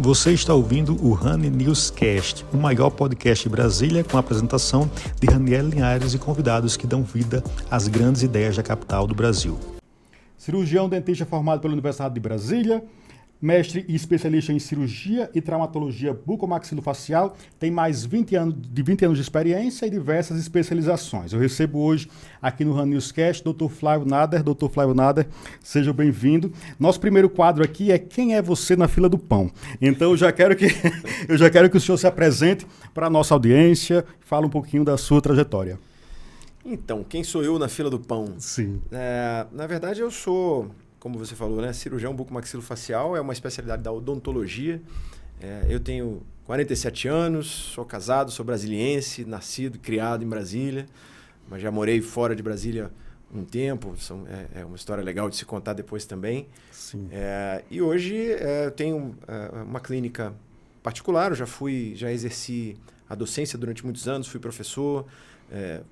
Você está ouvindo o Honey Newscast, o maior podcast de Brasília, com a apresentação de Raniel Linhares e convidados que dão vida às grandes ideias da capital do Brasil. Cirurgião dentista formado pela Universidade de Brasília, mestre e especialista em cirurgia e traumatologia bucomaxilofacial, tem mais de 20 anos de experiência e diversas especializações. Eu recebo hoje aqui no Honey Newscast Dr. Flávio Nader. Dr. Flávio Nader, seja bem-vindo. Nosso primeiro quadro aqui é Quem é Você na Fila do Pão? Então eu já quero que o senhor se apresente para a nossa audiência, fale um pouquinho da sua trajetória. Então, quem sou eu na fila do pão? Sim. Na verdade, eu sou, como você falou, né, cirurgião bucomaxilofacial, é uma especialidade da odontologia. Eu tenho 47 anos, sou casado, sou brasiliense, nascido e criado em Brasília, mas já morei fora de Brasília um tempo, é uma história legal de se contar depois também. Sim. E hoje eu tenho uma clínica particular, eu já exerci a docência durante muitos anos, fui professor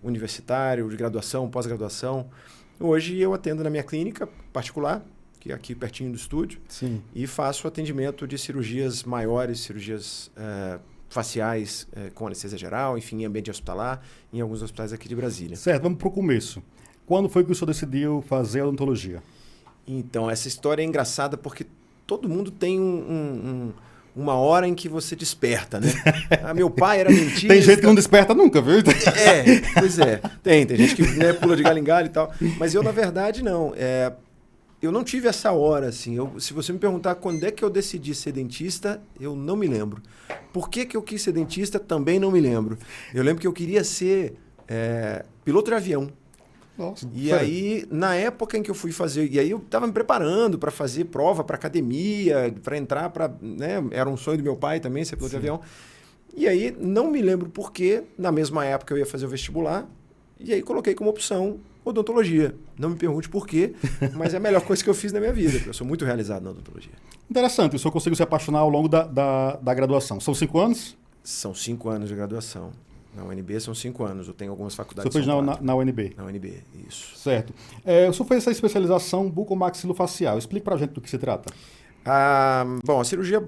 universitário, de graduação, pós-graduação. Hoje eu atendo na minha clínica particular, que é aqui pertinho do estúdio. Sim. E faço atendimento de cirurgias maiores, cirurgias faciais com anestesia geral, enfim, em ambiente hospitalar, em alguns hospitais aqui de Brasília. Certo, vamos para o começo. Quando foi que o senhor decidiu fazer a odontologia? Então, essa história é engraçada porque todo mundo tem uma hora em que você desperta, né? Meu pai era dentista. Tem gente que não desperta nunca, viu? Pois é. Tem gente que pula de galho em galho e tal. Mas eu, na verdade, não. Eu não tive essa hora, assim. Se você me perguntar quando é que eu decidi ser dentista, eu não me lembro. Por que eu quis ser dentista, também não me lembro. Eu lembro que eu queria ser piloto de avião. Nossa, e aí, na época em que eu fui fazer... E aí eu estava me preparando para fazer prova para academia, para entrar para... Né, era um sonho do meu pai também, ser piloto de avião. E aí, não me lembro por que, na mesma época eu ia fazer o vestibular, e aí coloquei como opção odontologia. Não me pergunte por quê, mas é a melhor coisa que eu fiz na minha vida, porque eu sou muito realizado na odontologia. Interessante, o senhor conseguiu se apaixonar ao longo da graduação. São 5 anos? São 5 anos de graduação. Na UNB são 5 anos. Eu tenho algumas faculdades. O senhor fez na UNB? Na UNB, isso. Certo. O senhor fez essa especialização bucomaxilofacial. Explique pra gente do que se trata. Bom, a cirurgia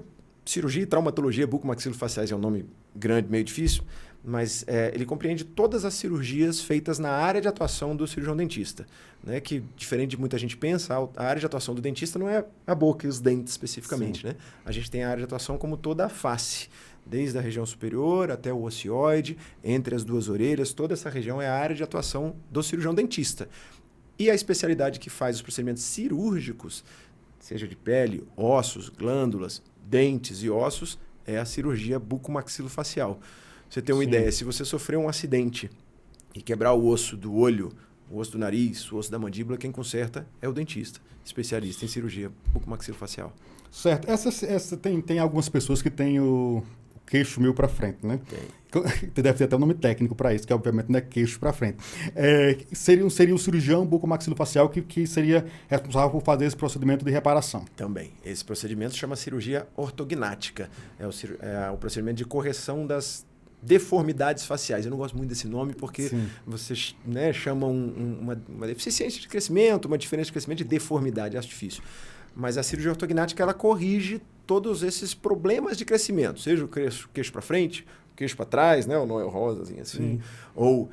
e traumatologia bucomaxilofaciais é um nome grande, meio difícil, mas ele compreende todas as cirurgias feitas na área de atuação do cirurgião dentista. Né? Que, diferente de muita gente pensa, a área de atuação do dentista não é a boca e os dentes especificamente. Né? A gente tem a área de atuação como toda a face. Desde a região superior até o ocioide, entre as duas orelhas, toda essa região é a área de atuação do cirurgião dentista. E a especialidade que faz os procedimentos cirúrgicos, seja de pele, ossos, glândulas, dentes e ossos, é a cirurgia bucomaxilofacial. Pra você ter uma ideia, se você sofrer um acidente e quebrar o osso do olho, o osso do nariz, o osso da mandíbula, quem conserta é o dentista, especialista em cirurgia bucomaxilofacial. Certo. Essa tem algumas pessoas que têm o queixo meio para frente, né? Deve ter até um nome técnico para isso, que obviamente não é queixo para frente. Seria o cirurgião bucomaxilofacial que seria responsável por fazer esse procedimento de reparação. Também. Esse procedimento se chama cirurgia ortognática. É o procedimento de correção das deformidades faciais. Eu não gosto muito desse nome porque você chama uma deficiência de crescimento, uma diferença de crescimento de deformidade. Acho difícil. Mas a cirurgia ortognática, ela corrige todos esses problemas de crescimento, seja o queixo para frente, o queixo para trás, né? O Noel Rosa, assim, ou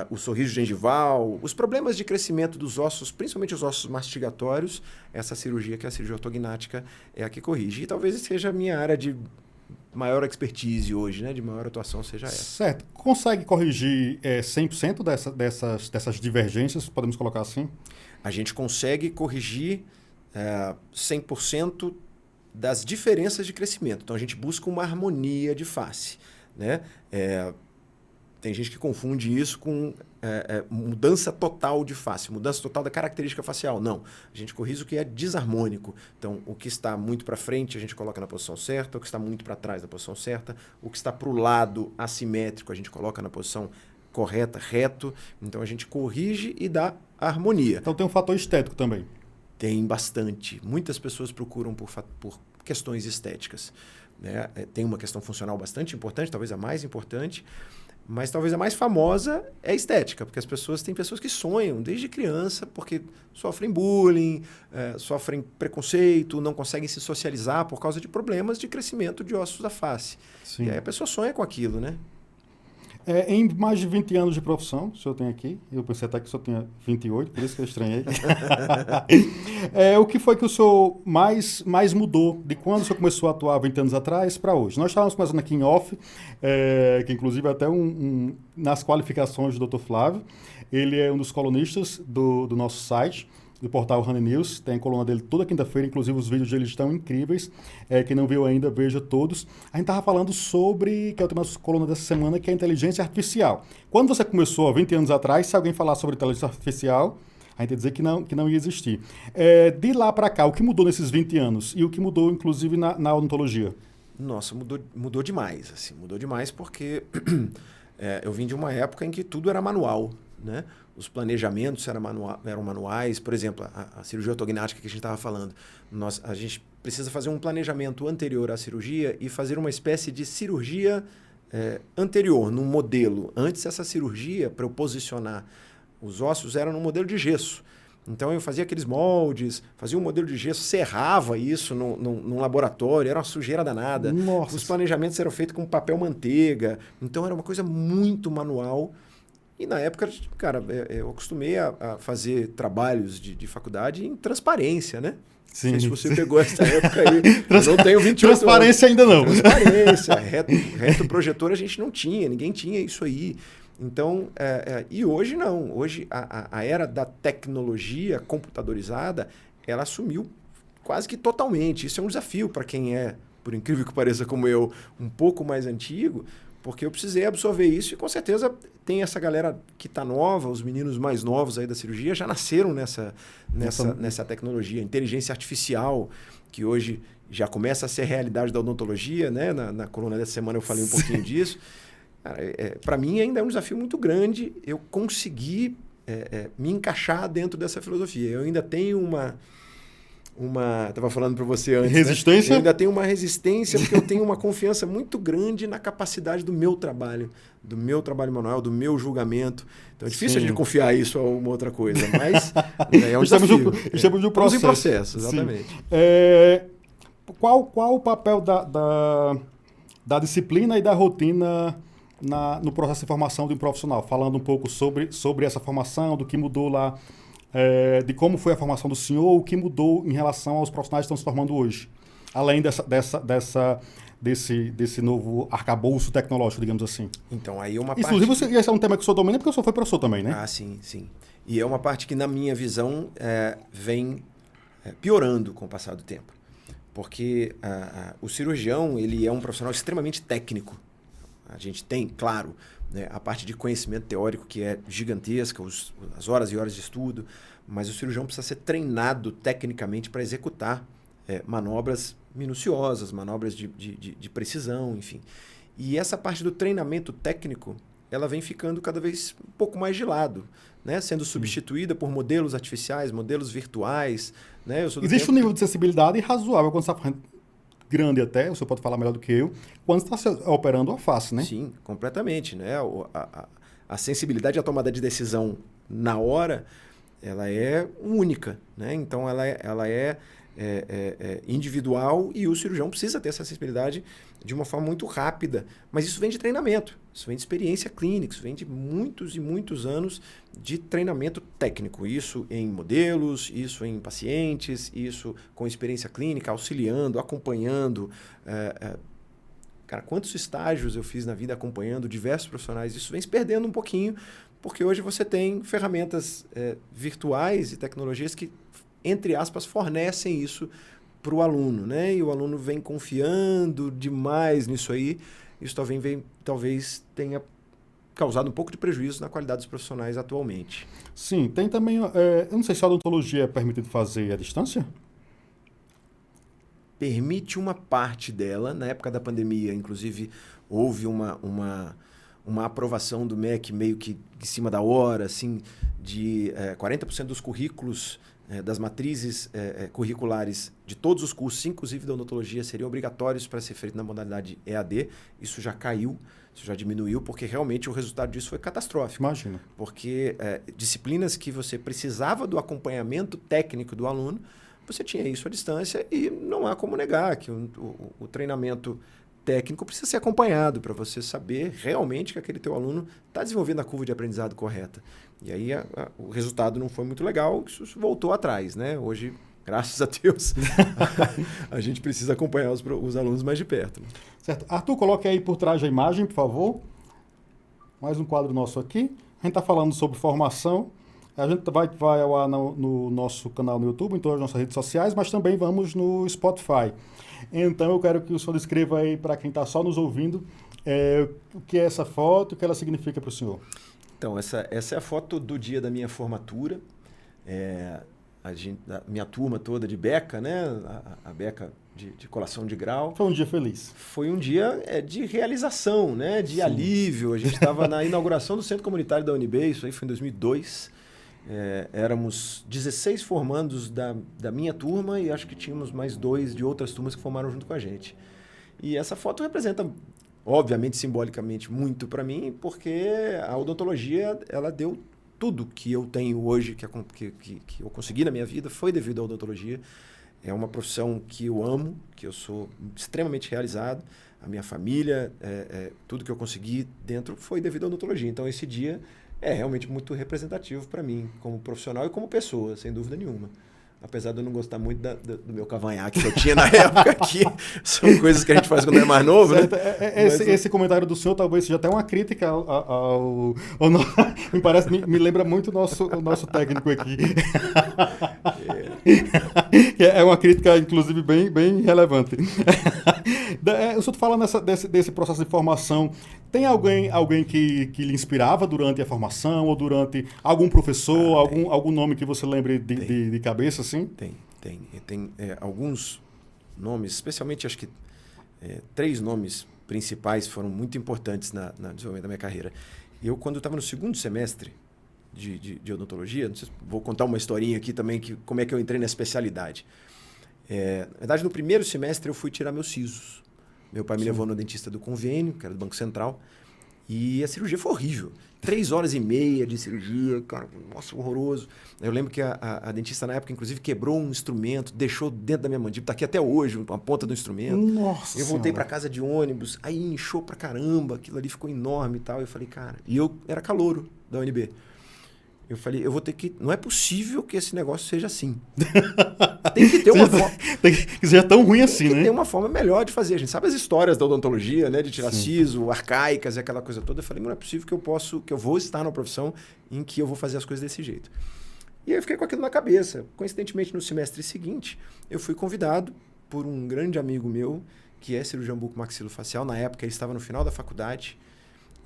o sorriso gengival, os problemas de crescimento dos ossos, principalmente os ossos mastigatórios, essa cirurgia, que é a cirurgia ortognática, é a que corrige. E talvez seja a minha área de maior expertise hoje, né? De maior atuação seja essa. Certo. Consegue corrigir 100% dessas divergências, podemos colocar assim? A gente consegue corrigir 100% das diferenças de crescimento. Então, a gente busca uma harmonia de face. Né? Tem gente que confunde isso com mudança total de face, mudança total da característica facial. Não. A gente corrige o que é desarmônico. Então, o que está muito para frente, a gente coloca na posição certa, o que está muito para trás, na posição certa, o que está para o lado assimétrico, a gente coloca na posição correta, reto. Então, a gente corrige e dá harmonia. Então, tem um fator estético também. Tem bastante. Muitas pessoas procuram por questões estéticas. Né? Tem uma questão funcional bastante importante, talvez a mais importante. Mas talvez a mais famosa é a estética, porque tem pessoas que sonham desde criança porque sofrem bullying, sofrem preconceito, não conseguem se socializar por causa de problemas de crescimento de ossos da face. Sim. E aí a pessoa sonha com aquilo, né? Em mais de 20 anos de profissão, o senhor tem aqui, eu pensei até que o senhor tinha 28, por isso que eu estranhei. O que foi que o senhor mais mudou de quando o senhor começou a atuar 20 anos atrás para hoje? Nós estávamos conversando aqui em off, que inclusive até nas qualificações do Dr. Flávio, ele é um dos colunistas do nosso site, do portal Honey News, tem a coluna dele toda quinta-feira, inclusive os vídeos dele estão incríveis. Quem não viu ainda, veja todos. A gente estava falando sobre, que é o tema da coluna dessa semana, que é a inteligência artificial. Quando você começou, há 20 anos atrás, se alguém falar sobre inteligência artificial, a gente ia dizer que não ia existir. De lá para cá, o que mudou nesses 20 anos? E o que mudou, inclusive, na odontologia? Nossa, mudou demais. Assim, mudou demais porque eu vim de uma época em que tudo era manual, né? Os planejamentos eram manuais. Por exemplo, a cirurgia ortognática que a gente estava falando. A gente precisa fazer um planejamento anterior à cirurgia e fazer uma espécie de cirurgia anterior, num modelo. Antes, essa cirurgia, para eu posicionar os ossos, era num modelo de gesso. Então, eu fazia aqueles moldes, fazia um modelo de gesso, serrava isso num laboratório, era uma sujeira danada. Nossa. Os planejamentos eram feitos com papel manteiga. Então, era uma coisa muito manual. E na época, cara, eu acostumei a fazer trabalhos de faculdade em transparência, né? Sim. Não sei se você pegou essa época aí. Eu não tenho 28 Transparência anos. ainda não. Transparência. Reto projetor a gente não tinha, ninguém tinha isso aí. Então, e hoje não. Hoje a era da tecnologia computadorizada, ela assumiu quase que totalmente. Isso é um desafio para quem é, por incrível que pareça como eu, um pouco mais antigo, porque eu precisei absorver isso e com certeza tem essa galera que está nova, os meninos mais novos aí da cirurgia já nasceram nessa tecnologia. Inteligência artificial, que hoje já começa a ser realidade da odontologia, né? Na coluna dessa semana eu falei um pouquinho disso. Para mim ainda é um desafio muito grande eu conseguir me encaixar dentro dessa filosofia. Eu ainda tenho estava falando para você antes, resistência? Né? Eu ainda tenho uma resistência porque eu tenho uma confiança muito grande na capacidade do meu trabalho manual, do meu julgamento. Então é difícil a gente confiar isso a uma outra coisa, mas é um desafio. Estamos no processo. Estamos em processo, exatamente. Qual o papel da disciplina e da rotina no processo de formação de um profissional? Falando um pouco sobre essa formação, do que mudou lá, de como foi a formação do senhor, o que mudou em relação aos profissionais que estão se formando hoje. Além desse novo arcabouço tecnológico, digamos assim. Então, aí uma Inclusive, parte... esse é um tema que o senhor domina, porque o senhor foi professor também, né? Ah, sim, sim. E é uma parte que, na minha visão, vem piorando com o passar do tempo. Porque o cirurgião, ele é um profissional extremamente técnico. A gente tem, claro, né, a parte de conhecimento teórico que é gigantesca, as horas e horas de estudo, mas o cirurgião precisa ser treinado tecnicamente para executar manobras minuciosas, manobras de precisão, enfim. E essa parte do treinamento técnico, ela vem ficando cada vez um pouco mais de lado, né? Sendo substituída por modelos artificiais, modelos virtuais. Né? Existe um nível de acessibilidade razoável quando você está fazendo grande até, o senhor pode falar melhor do que eu, quando está operando a face, né? Sim, completamente. Né? A sensibilidade à tomada de decisão na hora, ela é única. Né? Então, ela é individual e o cirurgião precisa ter essa sensibilidade de uma forma muito rápida. Mas isso vem de treinamento, isso vem de experiência clínica, isso vem de muitos e muitos anos de treinamento técnico. Isso em modelos, isso em pacientes, isso com experiência clínica, auxiliando, acompanhando. Cara, quantos estágios eu fiz na vida acompanhando diversos profissionais? Isso vem se perdendo um pouquinho, porque hoje você tem ferramentas virtuais e tecnologias que, entre aspas, fornecem isso para o aluno, né? E o aluno vem confiando demais nisso aí. Isso talvez tenha causado um pouco de prejuízo na qualidade dos profissionais atualmente. Sim, tem também... eu não sei se a odontologia é permitido fazer à distância? Permite uma parte dela. Na época da pandemia, inclusive, houve uma aprovação do MEC meio que em cima da hora, assim, de 40% dos currículos das matrizes curriculares de todos os cursos, inclusive da odontologia, seriam obrigatórios para ser feito na modalidade EAD. Isso já caiu, isso já diminuiu, porque realmente o resultado disso foi catastrófico. Imagina. Porque disciplinas que você precisava do acompanhamento técnico do aluno, você tinha isso à distância e não há como negar que o treinamento técnico precisa ser acompanhado para você saber realmente que aquele teu aluno está desenvolvendo a curva de aprendizado correta. E aí o resultado não foi muito legal, isso voltou atrás, né? Hoje, graças a Deus, a gente precisa acompanhar os alunos mais de perto. Né? Certo. Arthur, coloque aí por trás a imagem, por favor. Mais um quadro nosso aqui. A gente está falando sobre formação. A gente vai ao ar no nosso canal no YouTube, em todas as nossas redes sociais, mas também vamos no Spotify. Então, eu quero que o senhor descreva aí para quem está só nos ouvindo o que é essa foto, o que ela significa para o senhor. Então, essa é a foto do dia da minha formatura. A minha turma toda de beca, né? A beca de colação de grau. Foi um dia feliz. Foi um dia de realização, né? De alívio. A gente estava na inauguração do Centro Comunitário da UNB, isso aí foi em 2002. Éramos 16 formandos da minha turma e acho que tínhamos mais 2 de outras turmas que formaram junto com a gente. E essa foto representa, obviamente, simbolicamente, muito para mim, porque a odontologia, ela deu tudo que eu tenho hoje, que eu consegui na minha vida, foi devido à odontologia. É uma profissão que eu amo, que eu sou extremamente realizado. A minha família, tudo que eu consegui dentro foi devido à odontologia. Então, esse dia é realmente muito representativo para mim, como profissional e como pessoa, sem dúvida nenhuma. Apesar de eu não gostar muito do meu cavanhaque que eu tinha na época, que são coisas que a gente faz quando é mais novo, né? Esse comentário do senhor talvez seja até uma crítica ao me lembra muito o nosso técnico aqui. É uma crítica, inclusive, bem relevante. O senhor fala desse processo de formação. Tem alguém que lhe inspirava durante a formação ou durante algum professor, algum nome que você lembre de cabeça, assim? Tem alguns nomes, especialmente acho que 3 nomes principais foram muito importantes na desenvolvimento da minha carreira. Eu, quando estava no segundo semestre de odontologia, não sei, vou contar uma historinha aqui também, como é que eu entrei na especialidade. Na verdade, no primeiro semestre eu fui tirar meus sisos. Meu pai me levou no dentista do convênio, que era do Banco Central, e a cirurgia foi horrível. 3h30 de cirurgia, cara, nossa, horroroso. Eu lembro que a dentista na época, inclusive, quebrou um instrumento, deixou dentro da minha mandíbula, tá aqui até hoje, a ponta do instrumento. Nossa Eu voltei para casa de ônibus, aí inchou pra caramba, aquilo ali ficou enorme e tal. Eu falei, cara, e eu era calouro da UNB. Eu falei, eu vou ter que... Não é possível que esse negócio seja assim. Tem que ter uma forma... Que seja tão ruim assim, né? Tem uma forma melhor de fazer. A gente sabe as histórias da odontologia, né? De tirar siso, arcaicas e aquela coisa toda. Eu falei, não é possível que eu vou estar numa profissão em que eu vou fazer as coisas desse jeito. E aí eu fiquei com aquilo na cabeça. Coincidentemente, no semestre seguinte, eu fui convidado por um grande amigo meu, que é cirurgião bucomaxilofacial. Na época, ele estava no final da faculdade.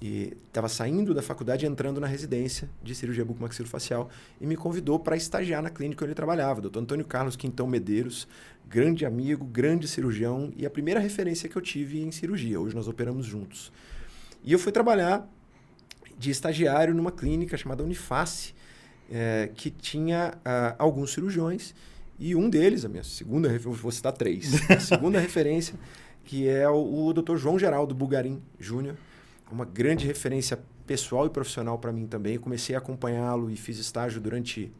E estava saindo da faculdade e entrando na residência de cirurgia bucomaxilofacial e me convidou para estagiar na clínica onde ele trabalhava. Dr. Antônio Carlos Quintão Medeiros, grande amigo, grande cirurgião e a primeira referência que eu tive em cirurgia. Hoje nós operamos juntos. E eu fui trabalhar de estagiário numa clínica chamada Uniface, que tinha alguns cirurgiões e um deles, a minha segunda referência, vou citar 3, a segunda referência, que é o Dr. João Geraldo Bugarim Júnior, uma grande referência pessoal e profissional para mim também. Eu comecei a acompanhá-lo e fiz estágio durante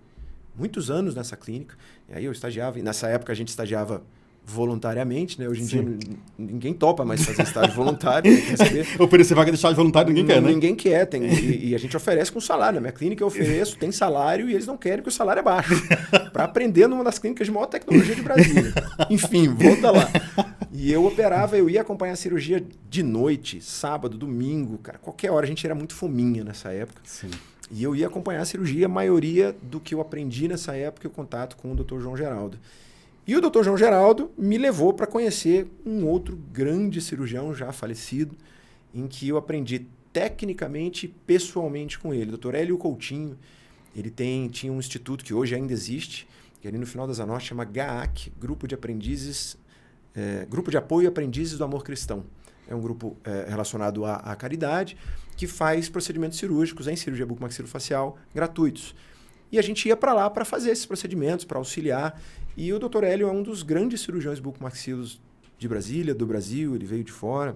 muitos anos nessa clínica. E aí eu estagiava, e nessa época a gente estagiava voluntariamente, né? Hoje em dia ninguém topa mais fazer estágio voluntário. Oferecer vaga de estágio voluntário ninguém quer, né? Ninguém quer. E a gente oferece com salário. Na minha clínica eu ofereço, tem salário e eles não querem porque o salário é baixo. Para aprender numa das clínicas de maior tecnologia de Brasília. Enfim, volta lá. E eu ia acompanhar a cirurgia de noite, sábado, domingo, cara, qualquer hora. A gente era muito fominha nessa época. Sim. E eu ia acompanhar a cirurgia, a maioria do que eu aprendi nessa época, o contato com o Dr. João Geraldo. E o Dr. João Geraldo me levou para conhecer um outro grande cirurgião já falecido, em que eu aprendi tecnicamente e pessoalmente com ele. Dr. Hélio Coutinho, ele tinha um instituto que hoje ainda existe, que ali no final da Zanorte chama GAAC, Grupo de Apoio a Aprendizes do Amor Cristão. É um grupo relacionado à caridade, que faz procedimentos cirúrgicos em cirurgia bucomaxilofacial gratuitos. E a gente ia para lá para fazer esses procedimentos, para auxiliar. E o Dr. Hélio é um dos grandes cirurgiões bucomaxilos de Brasília, do Brasil, ele veio de fora.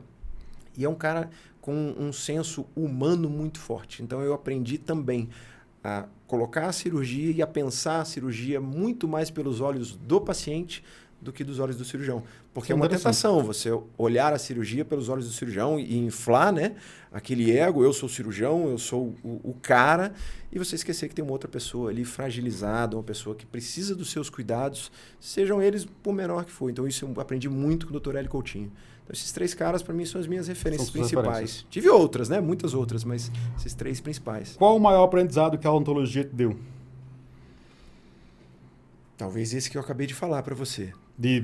E é um cara com um senso humano muito forte. Então eu aprendi também a colocar a cirurgia e a pensar a cirurgia muito mais pelos olhos do paciente do que dos olhos do cirurgião. Porque é uma tentação você olhar a cirurgia pelos olhos do cirurgião e inflar, né, aquele ego, eu sou cirurgião, eu sou o cara, e você esquecer que tem uma outra pessoa ali fragilizada, uma pessoa que precisa dos seus cuidados, sejam eles por menor que for. Então isso eu aprendi muito com o Dr. Hélio Coutinho. Então esses 3 caras, para mim, são as minhas referências principais. Tive outras, né? Muitas outras, mas esses 3 principais. Qual o maior aprendizado que a odontologia te deu? Talvez esse que eu acabei de falar para você. De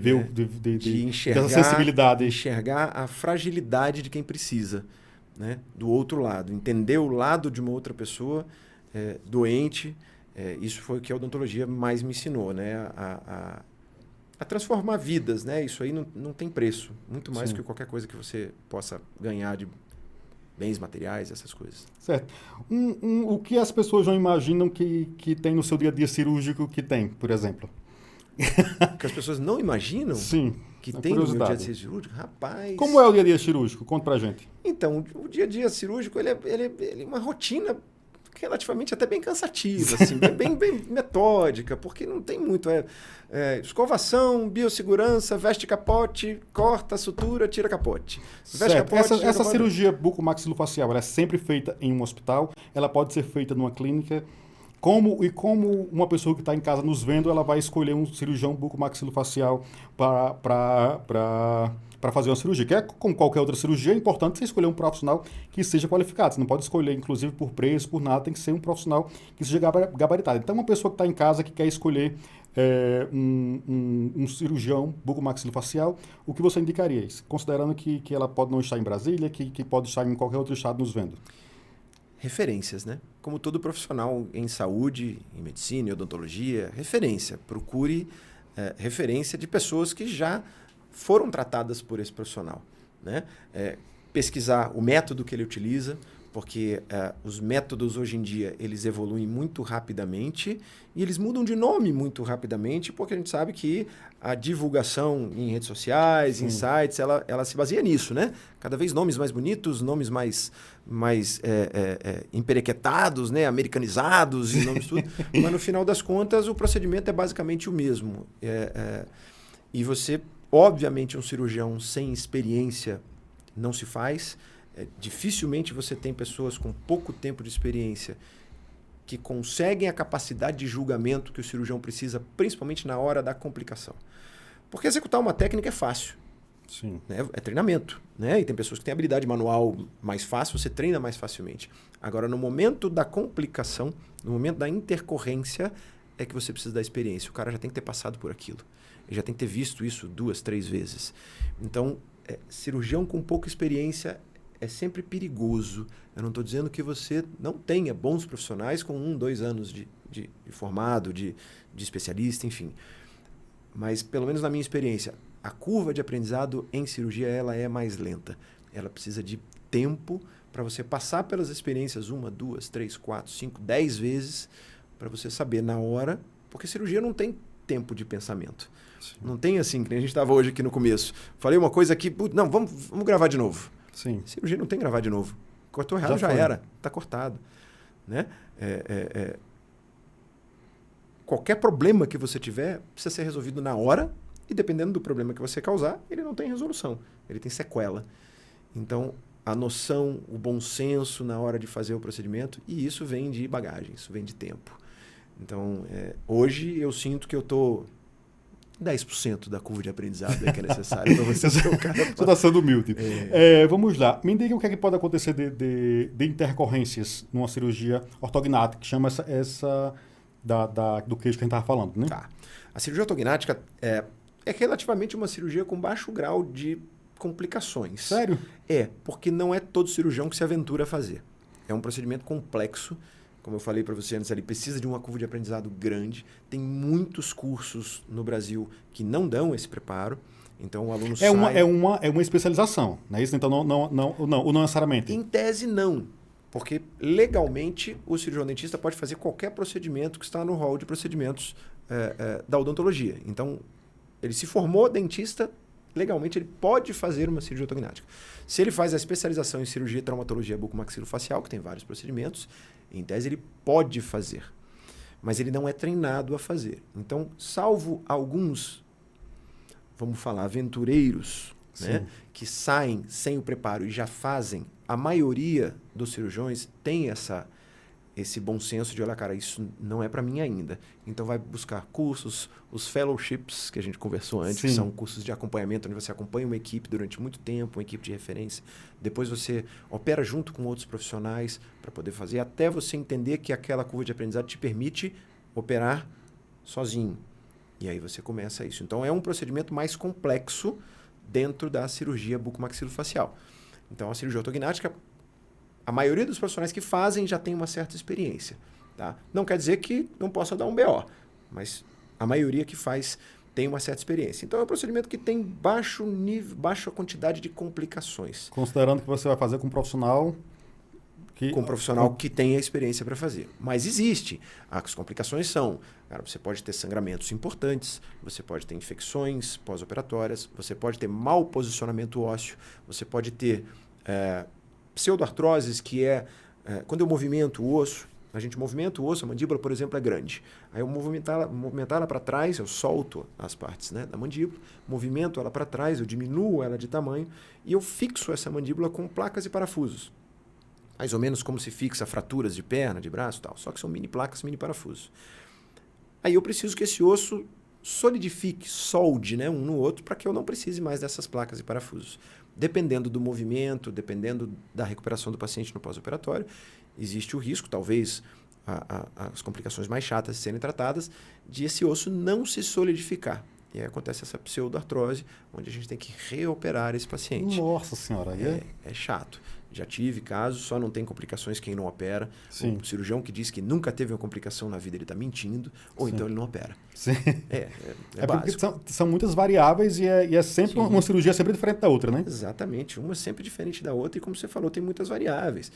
enxergar, dessa sensibilidade. Enxergar a fragilidade de quem precisa, né? Do outro lado. Entender o lado de uma outra pessoa doente. Isso foi o que a odontologia mais me ensinou, né? A transformar vidas, né? Isso aí não tem preço. Muito mais do que qualquer coisa que você possa ganhar de bens materiais, essas coisas. Certo. O que as pessoas não imaginam que tem no seu dia a dia cirúrgico que tem, por exemplo? Que as pessoas não imaginam? Sim. Que tem no meu dia a dia cirúrgico? Rapaz... Como é o dia a dia cirúrgico? Conta pra gente. Então, o dia a dia cirúrgico, ele é uma rotina relativamente até bem cansativa, assim, bem metódica, porque não tem muito. Escovação, biossegurança, veste capote, corta, sutura, tira capote. Veste capote, essa cirurgia bucomaxilofacial, ela é sempre feita em um hospital, ela pode ser feita numa clínica. Como uma pessoa que está em casa nos vendo, ela vai escolher um cirurgião bucomaxilofacial para fazer uma cirurgia. Que é como qualquer outra cirurgia, é importante você escolher um profissional que seja qualificado. Você não pode escolher, inclusive, por preço, por nada, tem que ser um profissional que seja gabaritado. Então, uma pessoa que está em casa, que quer escolher um cirurgião bucomaxilofacial, o que você indicaria? Considerando que ela pode não estar em Brasília, que pode estar em qualquer outro estado nos vendo. Referências, né? Como todo profissional em saúde, em medicina, em odontologia, referência. Procure referência de pessoas que já foram tratadas por esse profissional, né? Pesquisar o método que ele utiliza, porque os métodos hoje em dia eles evoluem muito rapidamente e eles mudam de nome muito rapidamente, porque a gente sabe que a divulgação em redes sociais, em sites, ela se baseia nisso, né? Cada vez nomes mais bonitos, nomes mais emperequetados, né? Americanizados e nomes tudo. Mas no final das contas o procedimento é basicamente o mesmo. E você, obviamente, um cirurgião sem experiência não se faz. Dificilmente você tem pessoas com pouco tempo de experiência que conseguem a capacidade de julgamento que o cirurgião precisa, principalmente na hora da complicação. Porque executar uma técnica é fácil. Sim. Né? É treinamento. Né? E tem pessoas que têm habilidade manual mais fácil, você treina mais facilmente. Agora, no momento da complicação, no momento da intercorrência, é que você precisa da experiência. O cara já tem que ter passado por aquilo. Ele já tem que ter visto isso 2, 3 vezes. Então, cirurgião com pouca experiência é sempre perigoso. Eu não estou dizendo que você não tenha bons profissionais com 1, 2 anos de formado, de especialista, enfim. Mas, pelo menos na minha experiência, a curva de aprendizado em cirurgia ela é mais lenta. Ela precisa de tempo para você passar pelas experiências 1, 2, 3, 4, 5, 10 vezes para você saber na hora, porque cirurgia não tem tempo de pensamento. Sim. Não tem assim, que nem a gente estava hoje aqui no começo. Falei uma coisa aqui, não, vamos gravar de novo. Sim. Cirurgia não tem gravar de novo. Cortou errado, já era. Está cortado. Né? Qualquer problema que você tiver precisa ser resolvido na hora e dependendo do problema que você causar, ele não tem resolução. Ele tem sequela. Então, a noção, o bom senso na hora de fazer o procedimento, e isso vem de bagagem, isso vem de tempo. Então, hoje eu sinto que eu estou 10% da curva de aprendizado que é necessário para você ser o cara. Você está sendo humilde. Vamos lá. Me diga o que é que pode acontecer de intercorrências numa cirurgia ortognática, que chama essa do queixo que a gente estava falando, né? Tá. A cirurgia ortognática é relativamente uma cirurgia com baixo grau de complicações. Sério? Porque não é todo cirurgião que se aventura a fazer. É um procedimento complexo. Como eu falei para você antes, ele precisa de uma curva de aprendizado grande. Tem muitos cursos no Brasil que não dão esse preparo. Então, o aluno sai... É uma especialização, não é isso? Então, não necessariamente. Em tese, não. Porque, legalmente, o cirurgião dentista pode fazer qualquer procedimento que está no rol de procedimentos da odontologia. Então, ele se formou dentista, legalmente ele pode fazer uma cirurgia ortognática. Se ele faz a especialização em cirurgia e traumatologia bucomaxilofacial, que tem vários procedimentos, em tese ele pode fazer. Mas ele não é treinado a fazer. Então, salvo alguns, vamos falar, aventureiros, né, que saem sem o preparo e já fazem, a maioria dos cirurgiões tem esse bom senso de, olha, cara, isso não é para mim ainda. Então vai buscar cursos, os fellowships que a gente conversou antes, que são cursos de acompanhamento, onde você acompanha uma equipe durante muito tempo, uma equipe de referência. Depois você opera junto com outros profissionais para poder fazer, até você entender que aquela curva de aprendizado te permite operar sozinho. E aí você começa isso. Então é um procedimento mais complexo dentro da cirurgia bucomaxilofacial. Então a cirurgia ortognática, a maioria dos profissionais que fazem já tem uma certa experiência. Tá? Não quer dizer que não possa dar um BO, mas a maioria que faz tem uma certa experiência. Então é um procedimento que tem baixa quantidade de complicações. Considerando que você vai fazer com um profissional que tem a experiência para fazer. Mas existe. As complicações são, cara, você pode ter sangramentos importantes, você pode ter infecções pós-operatórias, você pode ter mau posicionamento ósseo, você pode ter pseudoartroses, que quando eu movimento o osso, a gente movimenta o osso, a mandíbula, por exemplo, é grande. Aí eu movimentar ela para trás, eu solto as partes, né, da mandíbula, movimento ela para trás, eu diminuo ela de tamanho e eu fixo essa mandíbula com placas e parafusos. Mais ou menos como se fixa fraturas de perna, de braço e tal. Só que são mini placas, mini parafusos. Aí eu preciso que esse osso solidifique, solde, né, um no outro, para que eu não precise mais dessas placas e parafusos. Dependendo do movimento, dependendo da recuperação do paciente no pós-operatório, existe o risco, talvez as complicações mais chatas de serem tratadas, de esse osso não se solidificar. E aí acontece essa pseudoartrose, onde a gente tem que reoperar esse paciente. Nossa senhora. É chato. Já tive casos, só não tem complicações quem não opera. Sim. O cirurgião que diz que nunca teve uma complicação na vida, ele está mentindo, ou então ele não opera. Sim. É porque básico. são muitas variáveis e é sempre uma cirurgia sempre diferente da outra, né? Exatamente. Uma sempre diferente da outra e, como você falou, tem muitas variáveis.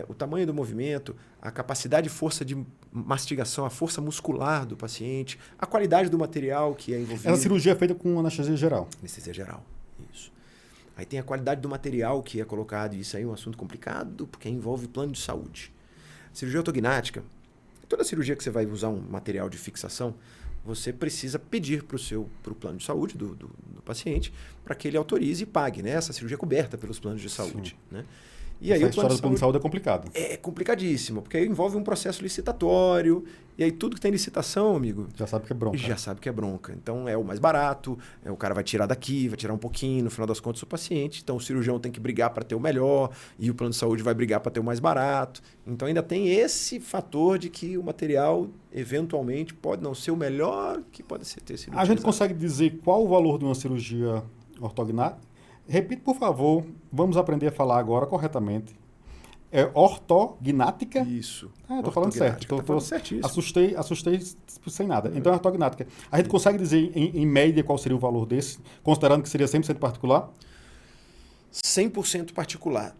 O tamanho do movimento, a capacidade e força de mastigação, a força muscular do paciente, a qualidade do material que é envolvido. Essa cirurgia é feita com anestesia geral. Anestesia geral, isso. Aí tem a qualidade do material que é colocado, e isso aí é um assunto complicado, porque envolve plano de saúde. Cirurgia ortognática, toda cirurgia que você vai usar um material de fixação, você precisa pedir para o plano de saúde do paciente para que ele autorize e pague, né? Essa cirurgia é coberta pelos planos de saúde. Né? E aí a história do plano de saúde é complicado. É complicadíssimo, porque aí envolve um processo licitatório, e aí tudo que tem licitação, amigo... Já sabe que é bronca. Já sabe que é bronca. Então é o mais barato, o cara vai tirar daqui, vai tirar um pouquinho, no final das contas o paciente. Então o cirurgião tem que brigar para ter o melhor, e o plano de saúde vai brigar para ter o mais barato. Então ainda tem esse fator de que o material, eventualmente, pode não ser o melhor que pode ser ter sido A gente utilizado. consegue dizer qual o valor de uma cirurgia ortognática? Repita, por favor. Vamos aprender a falar agora corretamente. É ortognática? Isso. Estou falando certo. Tá falando certíssimo. Assustei sem nada. Então, é ortognática. A gente consegue dizer, em média, qual seria o valor desse, considerando que seria 100% particular? 100% particular.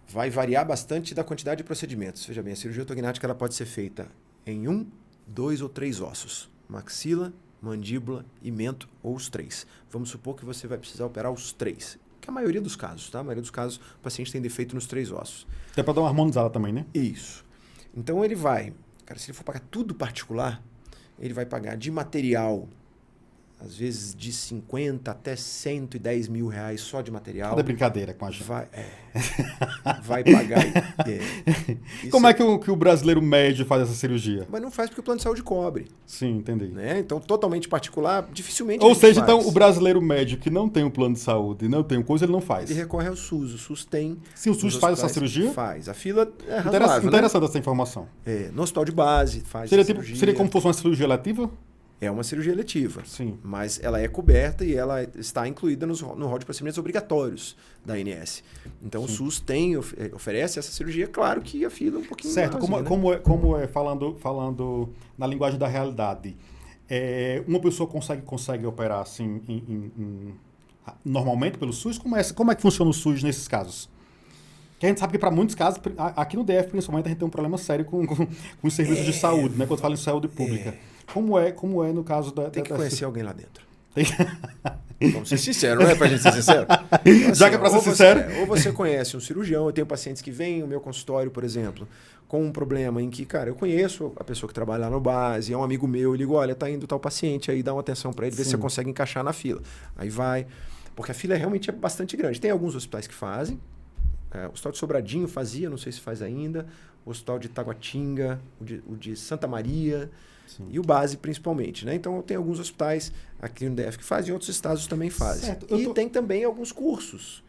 Vai variar bastante da quantidade de procedimentos. Veja bem, a cirurgia ortognática ela pode ser feita em 1, 2 ou 3 ossos. Maxila, mandíbula e mento, ou os 3. Vamos supor que você vai precisar operar os 3. Que é a maioria dos casos, tá? A maioria dos casos, o paciente tem defeito nos 3 ossos. É para dar uma harmonizada também, né? Isso. Então ele vai... Cara, se ele for pagar tudo particular, ele vai pagar de material, às vezes de 50 até 110 mil reais só de material. Nada brincadeira com a gente. Vai pagar... Como é que o brasileiro médio faz essa cirurgia? Mas não faz porque o plano de saúde cobre. Sim, entendi. Né? Então, totalmente particular, dificilmente Ou seja, faz. então, o brasileiro médio que não tem um plano de saúde, não tem coisa, ele não faz. Ele recorre ao SUS. O SUS tem... Sim, o SUS faz essa cirurgia? Faz. A fila é razoável, Interessante né? essa informação. No hospital de base faz cirurgia. Seria como se fosse uma cirurgia letiva? É uma cirurgia eletiva, Sim. Mas ela é coberta e ela está incluída no rol de procedimentos obrigatórios da ANS. Então, sim, o SUS oferece essa cirurgia, claro que a fila é um pouquinho certo, maiorzinha, como é falando na linguagem da realidade, uma pessoa consegue operar assim normalmente pelo SUS? Como é que funciona o SUS nesses casos? Que a gente sabe que para muitos casos, aqui no DF principalmente, a gente tem um problema sério com os serviços de saúde, né? Quando fala em saúde pública. Como é no caso da... Tem que conhecer alguém lá dentro. Tem... Vamos ser sinceros, não é pra gente ser sincero? Então, assim, já que é pra ser sincero... Ou você conhece um cirurgião, eu tenho pacientes que vêm no meu consultório, por exemplo, com um problema em que, cara, eu conheço a pessoa que trabalha lá no base, é um amigo meu, eu ligo, olha, tá indo tal paciente, aí dá uma atenção para ele, ver se você consegue encaixar na fila. Aí vai, porque a fila realmente é bastante grande. Tem alguns hospitais que fazem, o Hospital de Sobradinho fazia, não sei se faz ainda, o Hospital de Taguatinga, o de Santa Maria... Sim. E o base, principalmente, né? Então, tem alguns hospitais aqui no DF que fazem, e outros estados também fazem. Certo. E tem também alguns cursos,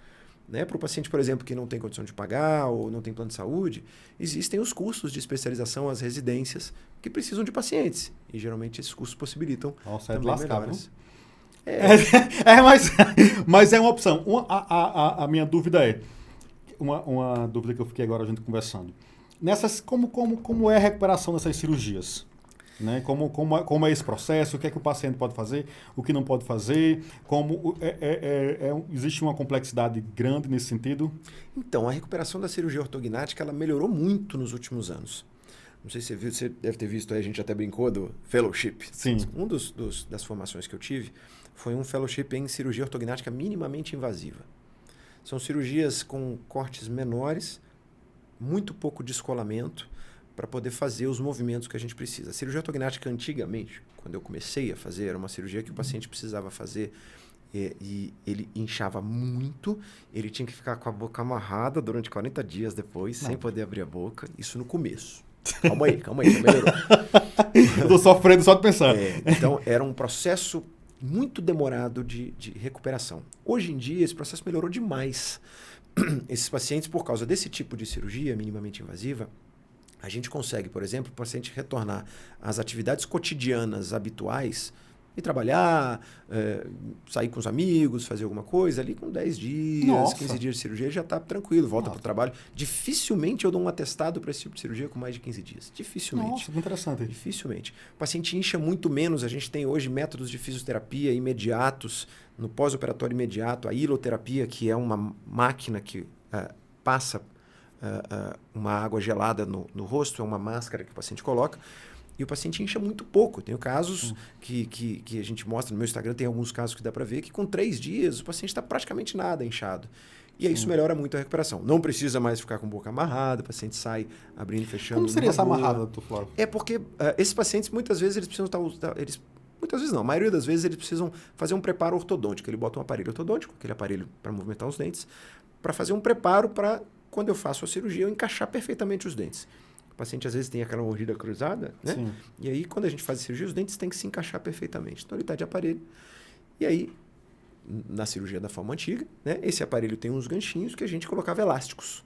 né? Para o paciente, por exemplo, que não tem condição de pagar ou não tem plano de saúde, existem os cursos de especialização, as residências, que precisam de pacientes. E, geralmente, esses cursos possibilitam também melhores. Mas é uma opção. A minha dúvida é, uma dúvida que eu fiquei agora a gente conversando. Como é a recuperação dessas cirurgias? Né? Como é esse processo, o que é que o paciente pode fazer, o que não pode fazer, existe uma complexidade grande nesse sentido? Então, a recuperação da cirurgia ortognática ela melhorou muito nos últimos anos. Não sei se você viu, você deve ter visto aí, a gente até brincou do fellowship. Sim. Um das formações que eu tive foi um fellowship em cirurgia ortognática minimamente invasiva. São cirurgias com cortes menores, muito pouco descolamento, para poder fazer os movimentos que a gente precisa. A cirurgia ortognática, antigamente, quando eu comecei a fazer, era uma cirurgia que o paciente precisava fazer e ele inchava muito, ele tinha que ficar com a boca amarrada durante 40 dias depois, sem poder abrir a boca. Isso no começo. Calma aí, já melhorou. Eu tô sofrendo só de pensar. Então, era um processo muito demorado de recuperação. Hoje em dia, esse processo melhorou demais. Esses pacientes, por causa desse tipo de cirurgia minimamente invasiva, a gente consegue, por exemplo, o paciente retornar às atividades cotidianas habituais e trabalhar, sair com os amigos, fazer alguma coisa ali com 10 dias, Nossa. 15 dias de cirurgia, já está tranquilo, volta para o trabalho. Dificilmente eu dou um atestado para esse tipo de cirurgia com mais de 15 dias. Dificilmente. Nossa, que interessante. Dificilmente. O paciente incha muito menos. A gente tem hoje métodos de fisioterapia imediatos, no pós-operatório imediato, a hiloterapia, que é uma máquina que passa uma água gelada no rosto, é uma máscara que o paciente coloca, e o paciente incha muito pouco. Tenho casos que a gente mostra no meu Instagram, tem alguns casos que dá para ver, que com 3 dias o paciente está praticamente nada inchado. E aí isso melhora muito a recuperação. Não precisa mais ficar com a boca amarrada, o paciente sai abrindo e fechando. Como seria essa amarrada, tu Flávio? É porque esses pacientes, muitas vezes, eles precisam muitas vezes não, a maioria das vezes eles precisam fazer um preparo ortodôntico. Ele bota um aparelho ortodôntico, aquele aparelho para movimentar os dentes, para fazer um preparo para, quando eu faço a cirurgia, eu encaixar perfeitamente os dentes. O paciente, às vezes, tem aquela mordida cruzada, né? Sim. E aí, quando a gente faz a cirurgia, os dentes têm que se encaixar perfeitamente. Então, ele está de aparelho. E aí, na cirurgia da forma antiga, né? Esse aparelho tem uns ganchinhos que a gente colocava elásticos.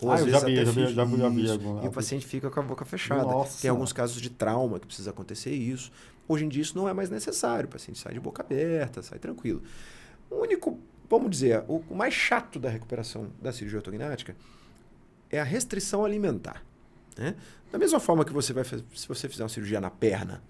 Ou, às vezes, já vi algum. E o paciente fica com a boca fechada. Nossa. Tem alguns casos de trauma que precisa acontecer isso. Hoje em dia, isso não é mais necessário. O paciente sai de boca aberta, sai tranquilo. O único, vamos dizer, o mais chato da recuperação da cirurgia ortognática é a restrição alimentar. Né? Da mesma forma que você vai fazer, se você fizer uma cirurgia na perna,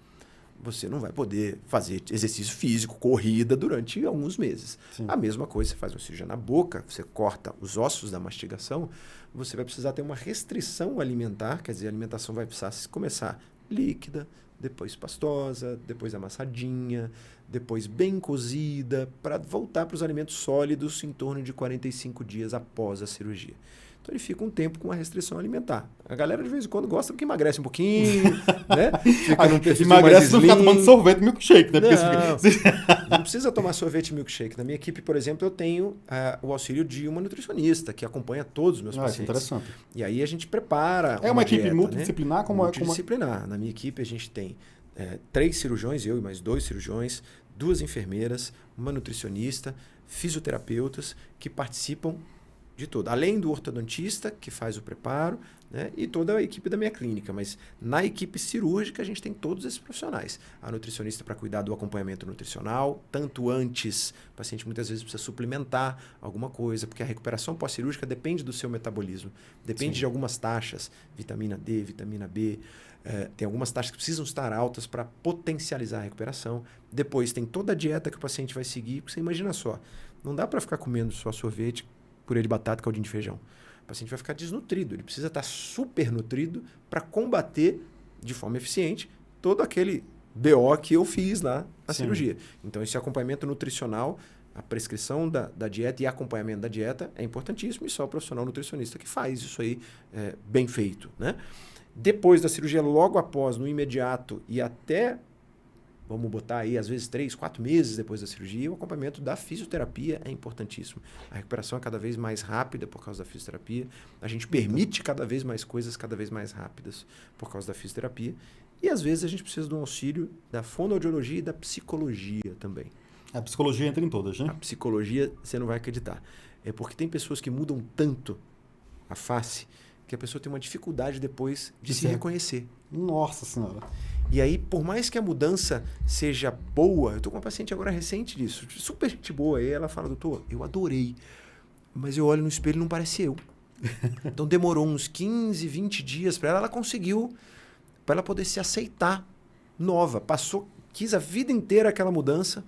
você não vai poder fazer exercício físico, corrida durante alguns meses. Sim. A mesma coisa, você faz uma cirurgia na boca, você corta os ossos da mastigação, você vai precisar ter uma restrição alimentar, quer dizer, a alimentação vai precisar começar líquida, depois pastosa, depois amassadinha, depois bem cozida, para voltar para os alimentos sólidos em torno de 45 dias após a cirurgia. Então ele fica um tempo com uma restrição alimentar. A galera de vez em quando gosta porque emagrece um pouquinho, né? Fica num perfil emagrece não ficar tomando sorvete milkshake, né? Não precisa tomar sorvete milkshake. Na minha equipe, por exemplo, eu tenho o auxílio de uma nutricionista que acompanha todos os meus pacientes. Interessante. E aí a gente prepara uma equipe dieta, multidisciplinar? Né? Multidisciplinar. Na minha equipe a gente tem 3 cirurgiões, eu e mais 2 cirurgiões, 2 enfermeiras, uma nutricionista, fisioterapeutas que participam de tudo. Além do ortodontista, que faz o preparo, né, e toda a equipe da minha clínica. Mas na equipe cirúrgica, a gente tem todos esses profissionais. A nutricionista para cuidar do acompanhamento nutricional, tanto antes, o paciente muitas vezes precisa suplementar alguma coisa, porque a recuperação pós-cirúrgica depende do seu metabolismo, depende de algumas taxas, vitamina D, vitamina B, tem algumas taxas que precisam estar altas para potencializar a recuperação. Depois tem toda a dieta que o paciente vai seguir, porque você imagina só, não dá para ficar comendo só sorvete, purê de batata, caldinho de feijão. o paciente vai ficar desnutrido. Ele precisa estar super nutrido para combater de forma eficiente todo aquele BO que eu fiz lá na cirurgia. Então, esse acompanhamento nutricional, a prescrição da dieta e acompanhamento da dieta é importantíssimo, e só o profissional nutricionista que faz isso aí bem feito, né? Depois da cirurgia, logo após, no imediato e até, vamos botar aí, às vezes 3, 4 meses depois da cirurgia, o acompanhamento da fisioterapia é importantíssimo. A recuperação é cada vez mais rápida por causa da fisioterapia. A gente permite cada vez mais coisas cada vez mais rápidas por causa da fisioterapia. E às vezes a gente precisa de um auxílio da fonoaudiologia e da psicologia também. A psicologia entra em todas, né? A psicologia, você não vai acreditar. É porque tem pessoas que mudam tanto a face que a pessoa tem uma dificuldade depois de se reconhecer. Nossa Senhora. E aí, por mais que a mudança seja boa, eu estou com uma paciente agora recente disso, super gente boa, aí ela fala, doutor, eu adorei, mas eu olho no espelho e não parece eu. Então demorou uns 15, 20 dias para ela conseguiu, para ela poder se aceitar nova. Quis a vida inteira aquela mudança,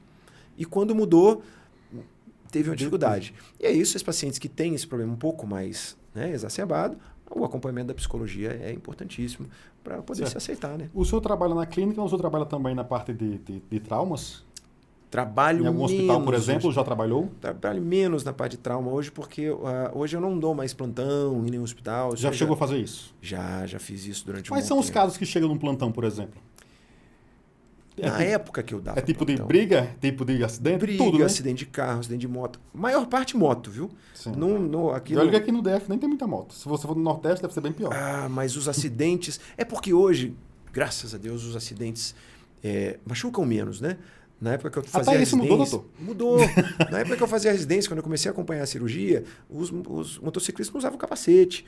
e quando mudou, teve uma dificuldade. E é isso, esses pacientes que têm esse problema um pouco mais, né, exacerbado, o acompanhamento da psicologia é importantíssimo para poder se aceitar, né? O senhor trabalha na clínica, ou o senhor trabalha também na parte de traumas? Trabalho em algum menos. Hospital, por exemplo, já trabalhou? Trabalho menos na parte de trauma hoje, porque hoje eu não dou mais plantão em nenhum hospital. Já chegou a fazer isso? Já fiz isso durante Quais um são bom os tempo. casos que chegam num plantão, por exemplo? Na época que eu dava É tipo plantão. de briga? Tipo de acidente? Briga, Tudo, né? acidente de carro, acidente de moto. Maior parte moto, viu? Sim. Aqui E olha que aqui no DF nem tem muita moto. Se você for no Nordeste, deve ser bem pior. Mas os acidentes... É porque hoje, graças a Deus, os acidentes machucam menos, né? Na época que eu fazia Até isso mudou, residência... doutor? Mudou. Na época que eu fazia residência, quando eu comecei a acompanhar a cirurgia, os motociclistas não usavam capacete.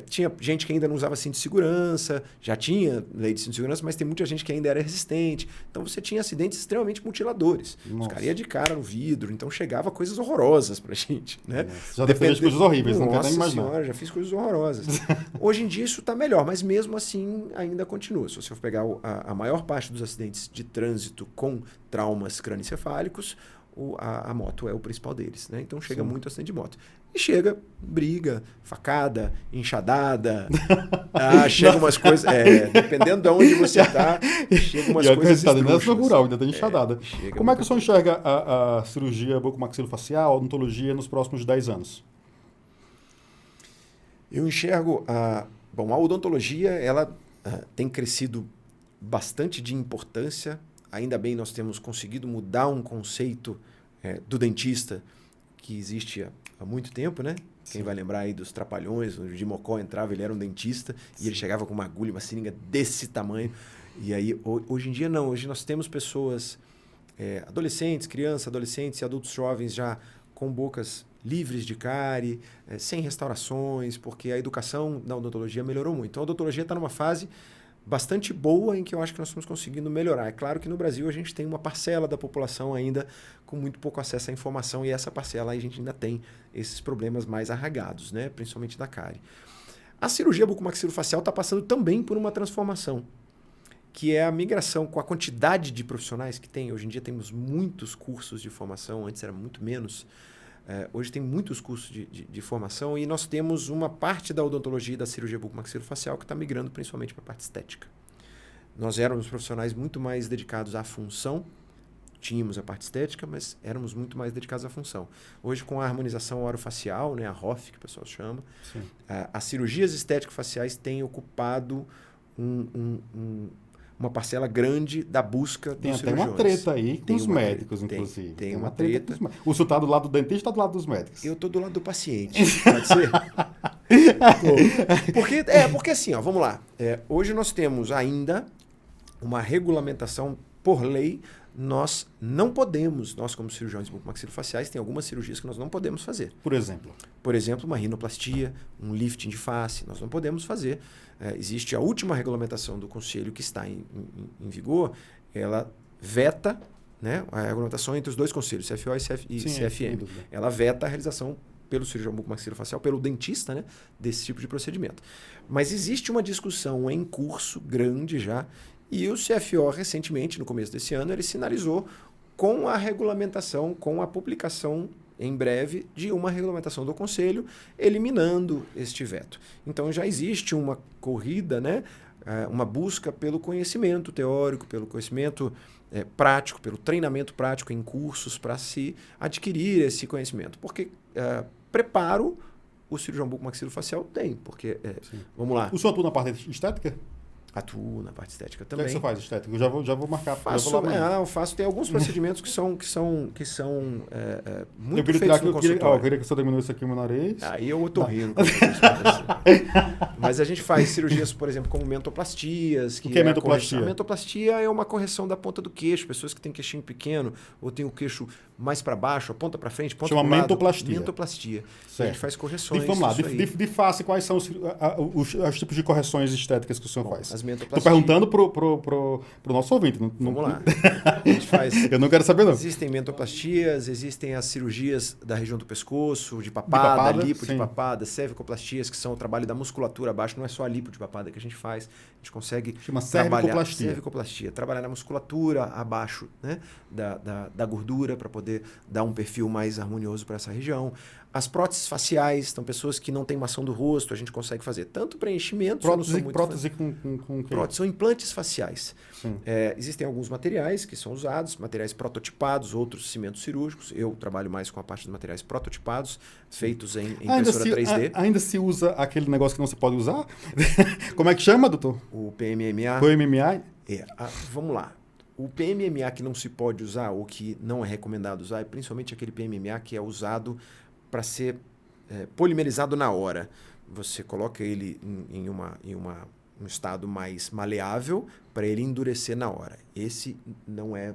Tinha gente que ainda não usava cinto de segurança, já tinha lei de cinto de segurança, mas tem muita gente que ainda era resistente. Então você tinha acidentes extremamente mutiladores. Os caras iam de cara no vidro, então chegava coisas horrorosas pra gente, né? Já fez coisas horríveis, não quero nem imaginar. Nossa senhora, já fiz coisas horrorosas. Hoje em dia isso está melhor, mas mesmo assim ainda continua. Se você for pegar a maior parte dos acidentes de trânsito com traumas crânioencefálicos, a moto é o principal deles, né? Então chega muito acidente de moto. E chega briga, facada, enxadada. Chega umas coisas... dependendo de onde você está, chega umas coisas esdrúxulas. Não é rural, ainda tem enxadada. Como é que o senhor coisa. enxerga a cirurgia bucomaxilofacial, a odontologia nos próximos 10 anos? Eu enxergo... a odontologia ela tem crescido bastante de importância. Ainda bem nós temos conseguido mudar um conceito do dentista que existe há muito tempo, né? Sim. Quem vai lembrar aí dos Trapalhões, onde o Jim Mocó entrava, ele era um dentista. Sim. E ele chegava com uma agulha, uma seringa desse tamanho. E aí, hoje em dia não. Hoje nós temos pessoas, adolescentes, crianças, adolescentes e adultos jovens já com bocas livres de cárie, sem restaurações, porque a educação na odontologia melhorou muito. Então a odontologia está numa fase bastante boa em que eu acho que nós estamos conseguindo melhorar. É claro que no Brasil a gente tem uma parcela da população ainda com muito pouco acesso à informação, e essa parcela aí a gente ainda tem esses problemas mais arraigados, né? Principalmente da cárie. A cirurgia bucomaxilofacial está passando também por uma transformação, que é a migração com a quantidade de profissionais que tem. Hoje em dia temos muitos cursos de formação, antes era muito menos. Hoje tem muitos cursos de formação, e nós temos uma parte da odontologia e da cirurgia bucomaxilofacial que está migrando principalmente para a parte estética. Nós éramos profissionais muito mais dedicados à função, tínhamos a parte estética, mas éramos muito mais dedicados à função. Hoje, com a harmonização orofacial, né, a ROF, que o pessoal chama, as cirurgias estético-faciais têm ocupado uma parcela grande da busca dos cirurgiões. Tem até uma treta aí com os médicos, inclusive. Tem uma treta. O senhor está do lado do dentista ou está do lado dos médicos? Eu estou do lado do paciente, pode ser? Porque assim, vamos lá. Hoje nós temos ainda uma regulamentação por lei. Nós não podemos, nós como cirurgiões bucomaxilofaciais, tem algumas cirurgias que nós não podemos fazer. Por exemplo? Por exemplo, uma rinoplastia, um lifting de face, nós não podemos fazer. Existe a última regulamentação do Conselho que está em vigor, ela veta, né, a regulamentação entre os dois conselhos, CFO e CFM. Ela veta a realização pelo cirurgião bucomaxilofacial, pelo dentista, né, desse tipo de procedimento. Mas existe uma discussão em curso grande já, e o CFO, recentemente, no começo desse ano, ele sinalizou com a regulamentação, com a publicação em breve, de uma regulamentação do Conselho eliminando este veto. Então já existe uma corrida, né? Uma busca pelo conhecimento teórico, pelo conhecimento prático, pelo treinamento prático em cursos para se adquirir esse conhecimento. Porque preparo o cirurgião bucomaxilofacial tem, porque, vamos lá. O senhor atua na parte estética? Atuo na parte estética O que também. é que você faz estética? Eu já vou marcar. Faço, já vou lá eu faço. Tem alguns procedimentos que são muito eu queria feitos no eu consultório. queria que você diminuísse aqui o meu nariz. Aí eu tô rindo. Mas a gente faz cirurgias, por exemplo, como mentoplastias. O que é mentoplastia? A mentoplastia é uma correção da ponta do queixo. Pessoas que têm queixinho pequeno ou têm o queixo mais para baixo, a ponta para frente, ponta Chama pro lado. mentoplastia. Mentoplastia. Certo. A gente faz correções. Vamos lá, disso aí. de face, quais são os tipos de correções estéticas que o senhor faz? As Estou mentoplastias. perguntando pro nosso ouvinte. Vamos lá. A gente faz. Eu não quero saber, não. Existem mentoplastias, existem as cirurgias da região do pescoço, de papada, lipo de papada, cervicoplastias, que são o trabalho da musculatura abaixo. Não é só a lipo de papada que a gente faz. A gente consegue Chama trabalhar cervicoplastia. trabalhar na musculatura abaixo, né, da gordura para poder dar um perfil mais harmonioso para essa região. As próteses faciais, então pessoas que não têm maçã do rosto, a gente consegue fazer tanto preenchimento... Prótese com o quê? Prótese são implantes faciais. Sim. Existem alguns materiais que são usados, materiais prototipados, outros cimentos cirúrgicos. Eu trabalho mais com a parte dos materiais prototipados, feitos em impressora 3D. Ainda se usa aquele negócio que não se pode usar? Como é que chama, doutor? O PMMA. O MMA? Vamos lá. O PMMA que não se pode usar ou que não é recomendado usar é principalmente aquele PMMA que é usado para ser polimerizado na hora. Você coloca ele em um estado mais maleável para ele endurecer na hora. Esse não é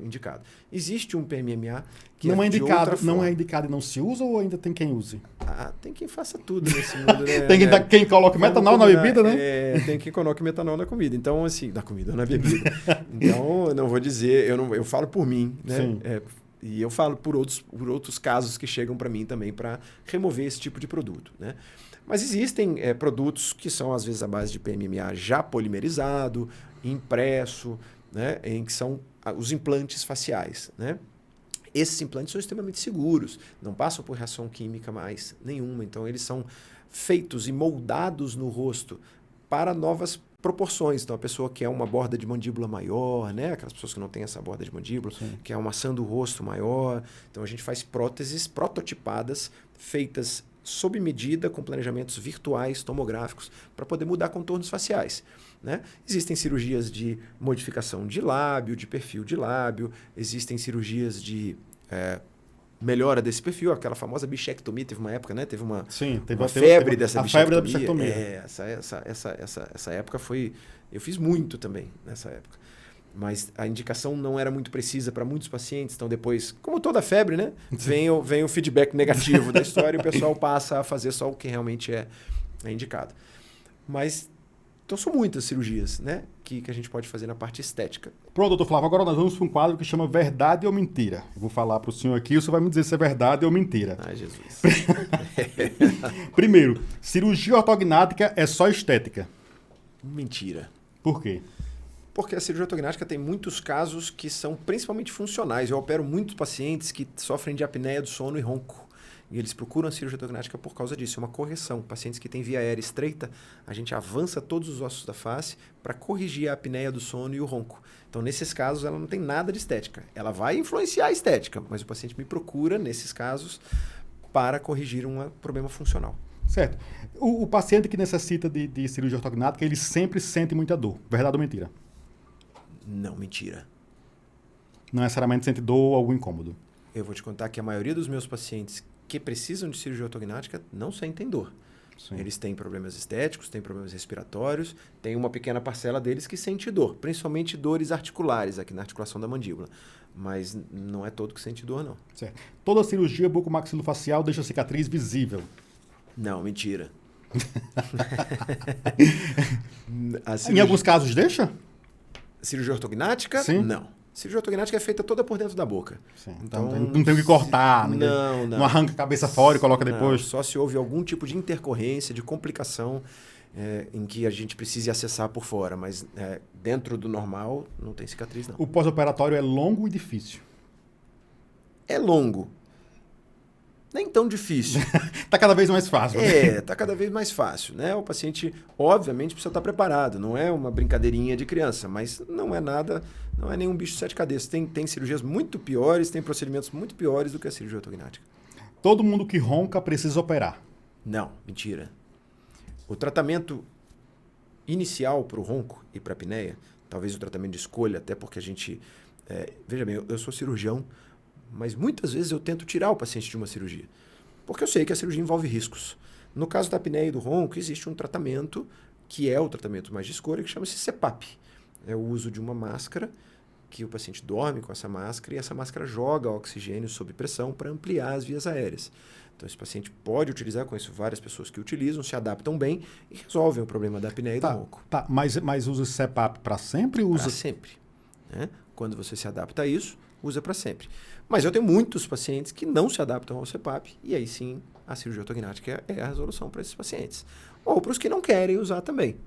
indicado. Existe um PMMA que não é de indicado, outra não forma. é indicado e não se usa ou ainda tem quem use? Tem quem faça tudo nesse mundo, né? Tem quem coloque metanol na bebida, né? Tem quem coloque metanol na comida. Então, assim, na comida ou na bebida. Então, eu não vou dizer, eu falo por mim, né? Sim. E eu falo por outros casos que chegam para mim também para remover esse tipo de produto, né? Mas existem produtos que são, às vezes, à base de PMMA já polimerizado, impresso, né? Em que são os implantes faciais, né? Esses implantes são extremamente seguros, não passam por reação química mais nenhuma. Então, eles são feitos e moldados no rosto para novas proporções. Então, a pessoa quer uma borda de mandíbula maior, né? Aquelas pessoas que não têm essa borda de mandíbula, quer uma maçã do rosto maior. Então, a gente faz próteses prototipadas, feitas sob medida, com planejamentos virtuais, tomográficos, para poder mudar contornos faciais, né? Existem cirurgias de modificação de lábio, de perfil de lábio, existem cirurgias de melhora desse perfil, aquela famosa bichectomia, teve uma época, né? Teve uma febre dessa bichectomia. Febre da bichectomia. Essa época foi... Eu fiz muito também nessa época. Mas a indicação não era muito precisa para muitos pacientes. Então, depois, como toda febre, né? Vem o feedback negativo da história e o pessoal passa a fazer só o que realmente é indicado. Mas, então, são muitas cirurgias, né? Que a gente pode fazer na parte estética. Pronto, doutor Flávio. Agora nós vamos para um quadro que chama Verdade ou Mentira. Eu vou falar para o senhor aqui e você vai me dizer se é verdade ou mentira. Ai, Jesus. Primeiro, cirurgia ortognática é só estética. Mentira. Por quê? Porque a cirurgia ortognática tem muitos casos que são principalmente funcionais. Eu opero muitos pacientes que sofrem de apneia do sono e ronco. E eles procuram a cirurgia ortognática por causa disso. É uma correção. Pacientes que têm via aérea estreita, a gente avança todos os ossos da face para corrigir a apneia do sono e o ronco. Então, nesses casos, ela não tem nada de estética. Ela vai influenciar a estética, mas o paciente me procura, nesses casos, para corrigir um problema funcional. Certo. O paciente que necessita de cirurgia ortognática, ele sempre sente muita dor. Verdade ou mentira? Não, mentira. Não necessariamente sente dor ou algum incômodo. Eu vou te contar que a maioria dos meus pacientes que precisam de cirurgia ortognática não sentem dor. Sim. Eles têm problemas estéticos, têm problemas respiratórios, tem uma pequena parcela deles que sente dor, principalmente dores articulares aqui na articulação da mandíbula. Mas não é todo que sente dor, não. Certo. Toda cirurgia bucomaxilofacial deixa a cicatriz visível. Não, mentira. Em alguns casos deixa? Cirurgia ortognática? Sim. Não. Cirurgia ortognática é feita toda por dentro da boca. Sim. Então não tem o que cortar. Não arranca a cabeça fora e coloca depois. Só se houve algum tipo de intercorrência, de complicação em que a gente precise acessar por fora. Mas dentro do normal não tem cicatriz, não. O pós-operatório é longo e difícil. É longo. nem tão difícil. Está cada vez mais fácil. Está cada vez mais fácil, né? O paciente, obviamente, precisa estar preparado. Não é uma brincadeirinha de criança, mas não é nada, não é nenhum bicho de 7 cabeças. Tem cirurgias muito piores, tem procedimentos muito piores do que a cirurgia ortognática. Todo mundo que ronca precisa operar. Não, mentira. O tratamento inicial para o ronco e para a apneia, talvez o tratamento de escolha, até porque a gente... veja bem, eu sou cirurgião, mas muitas vezes eu tento tirar o paciente de uma cirurgia, porque eu sei que a cirurgia envolve riscos. No caso da apneia e do ronco, existe um tratamento que é o tratamento mais de escolha, que chama-se CPAP. É o uso de uma máscara, que o paciente dorme com essa máscara, e essa máscara joga oxigênio sob pressão para ampliar as vias aéreas. Então, esse paciente pode utilizar, conheço várias pessoas que utilizam, se adaptam bem e resolvem o problema da apneia e do ronco. Tá, mas usa CPAP para sempre? Para sempre. Né? Quando você se adapta a isso, usa para sempre. Mas eu tenho muitos pacientes que não se adaptam ao CPAP, e aí sim a cirurgia ortognática é a resolução para esses pacientes. Ou para os que não querem usar também.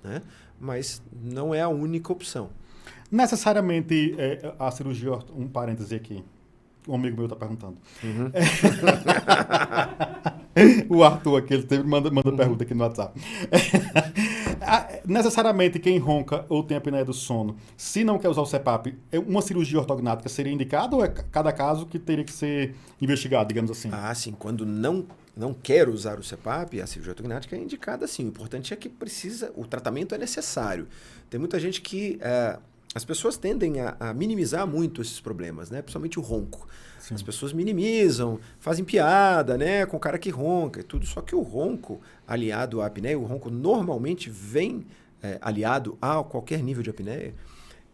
Né? Mas não é a única opção. Necessariamente a cirurgia, um parêntese aqui, um amigo meu está perguntando. Uhum. O Arthur aqui, ele manda pergunta aqui no WhatsApp. Necessariamente quem ronca ou tem apneia do sono, se não quer usar o CPAP, uma cirurgia ortognática seria indicada ou é cada caso que teria que ser investigado, digamos assim? Ah, sim. Quando não quer usar o CPAP, a cirurgia ortognática é indicada sim. O importante é que o tratamento é necessário. Tem muita gente que... as pessoas tendem a minimizar muito esses problemas, né? Principalmente o ronco. Sim. As pessoas minimizam, fazem piada, né? Com o cara que ronca e tudo. Só que o ronco aliado à apneia, o ronco normalmente vem aliado a qualquer nível de apneia,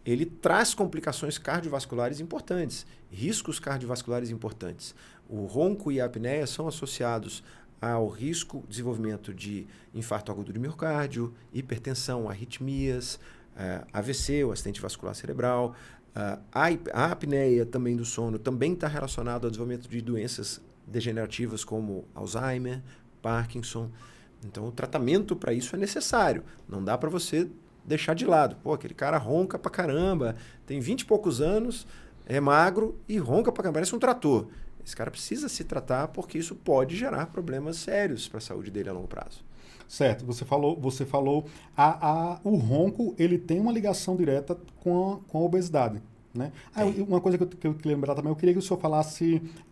ele traz complicações cardiovasculares importantes, riscos cardiovasculares importantes. O ronco e a apneia são associados ao risco de desenvolvimento de infarto agudo do miocárdio, hipertensão, arritmias, AVC, o acidente vascular cerebral. A apneia também do sono também está relacionado ao desenvolvimento de doenças degenerativas como Alzheimer, Parkinson. Então, o tratamento para isso é necessário. Não dá para você deixar de lado. Pô, aquele cara ronca pra caramba, tem 20 e poucos anos, é magro e ronca pra caramba, parece um trator. Esse cara precisa se tratar porque isso pode gerar problemas sérios para a saúde dele a longo prazo. Certo, você falou o ronco, ele tem uma ligação direta com a obesidade, né? Uma coisa que eu queria lembrar também, eu queria que o senhor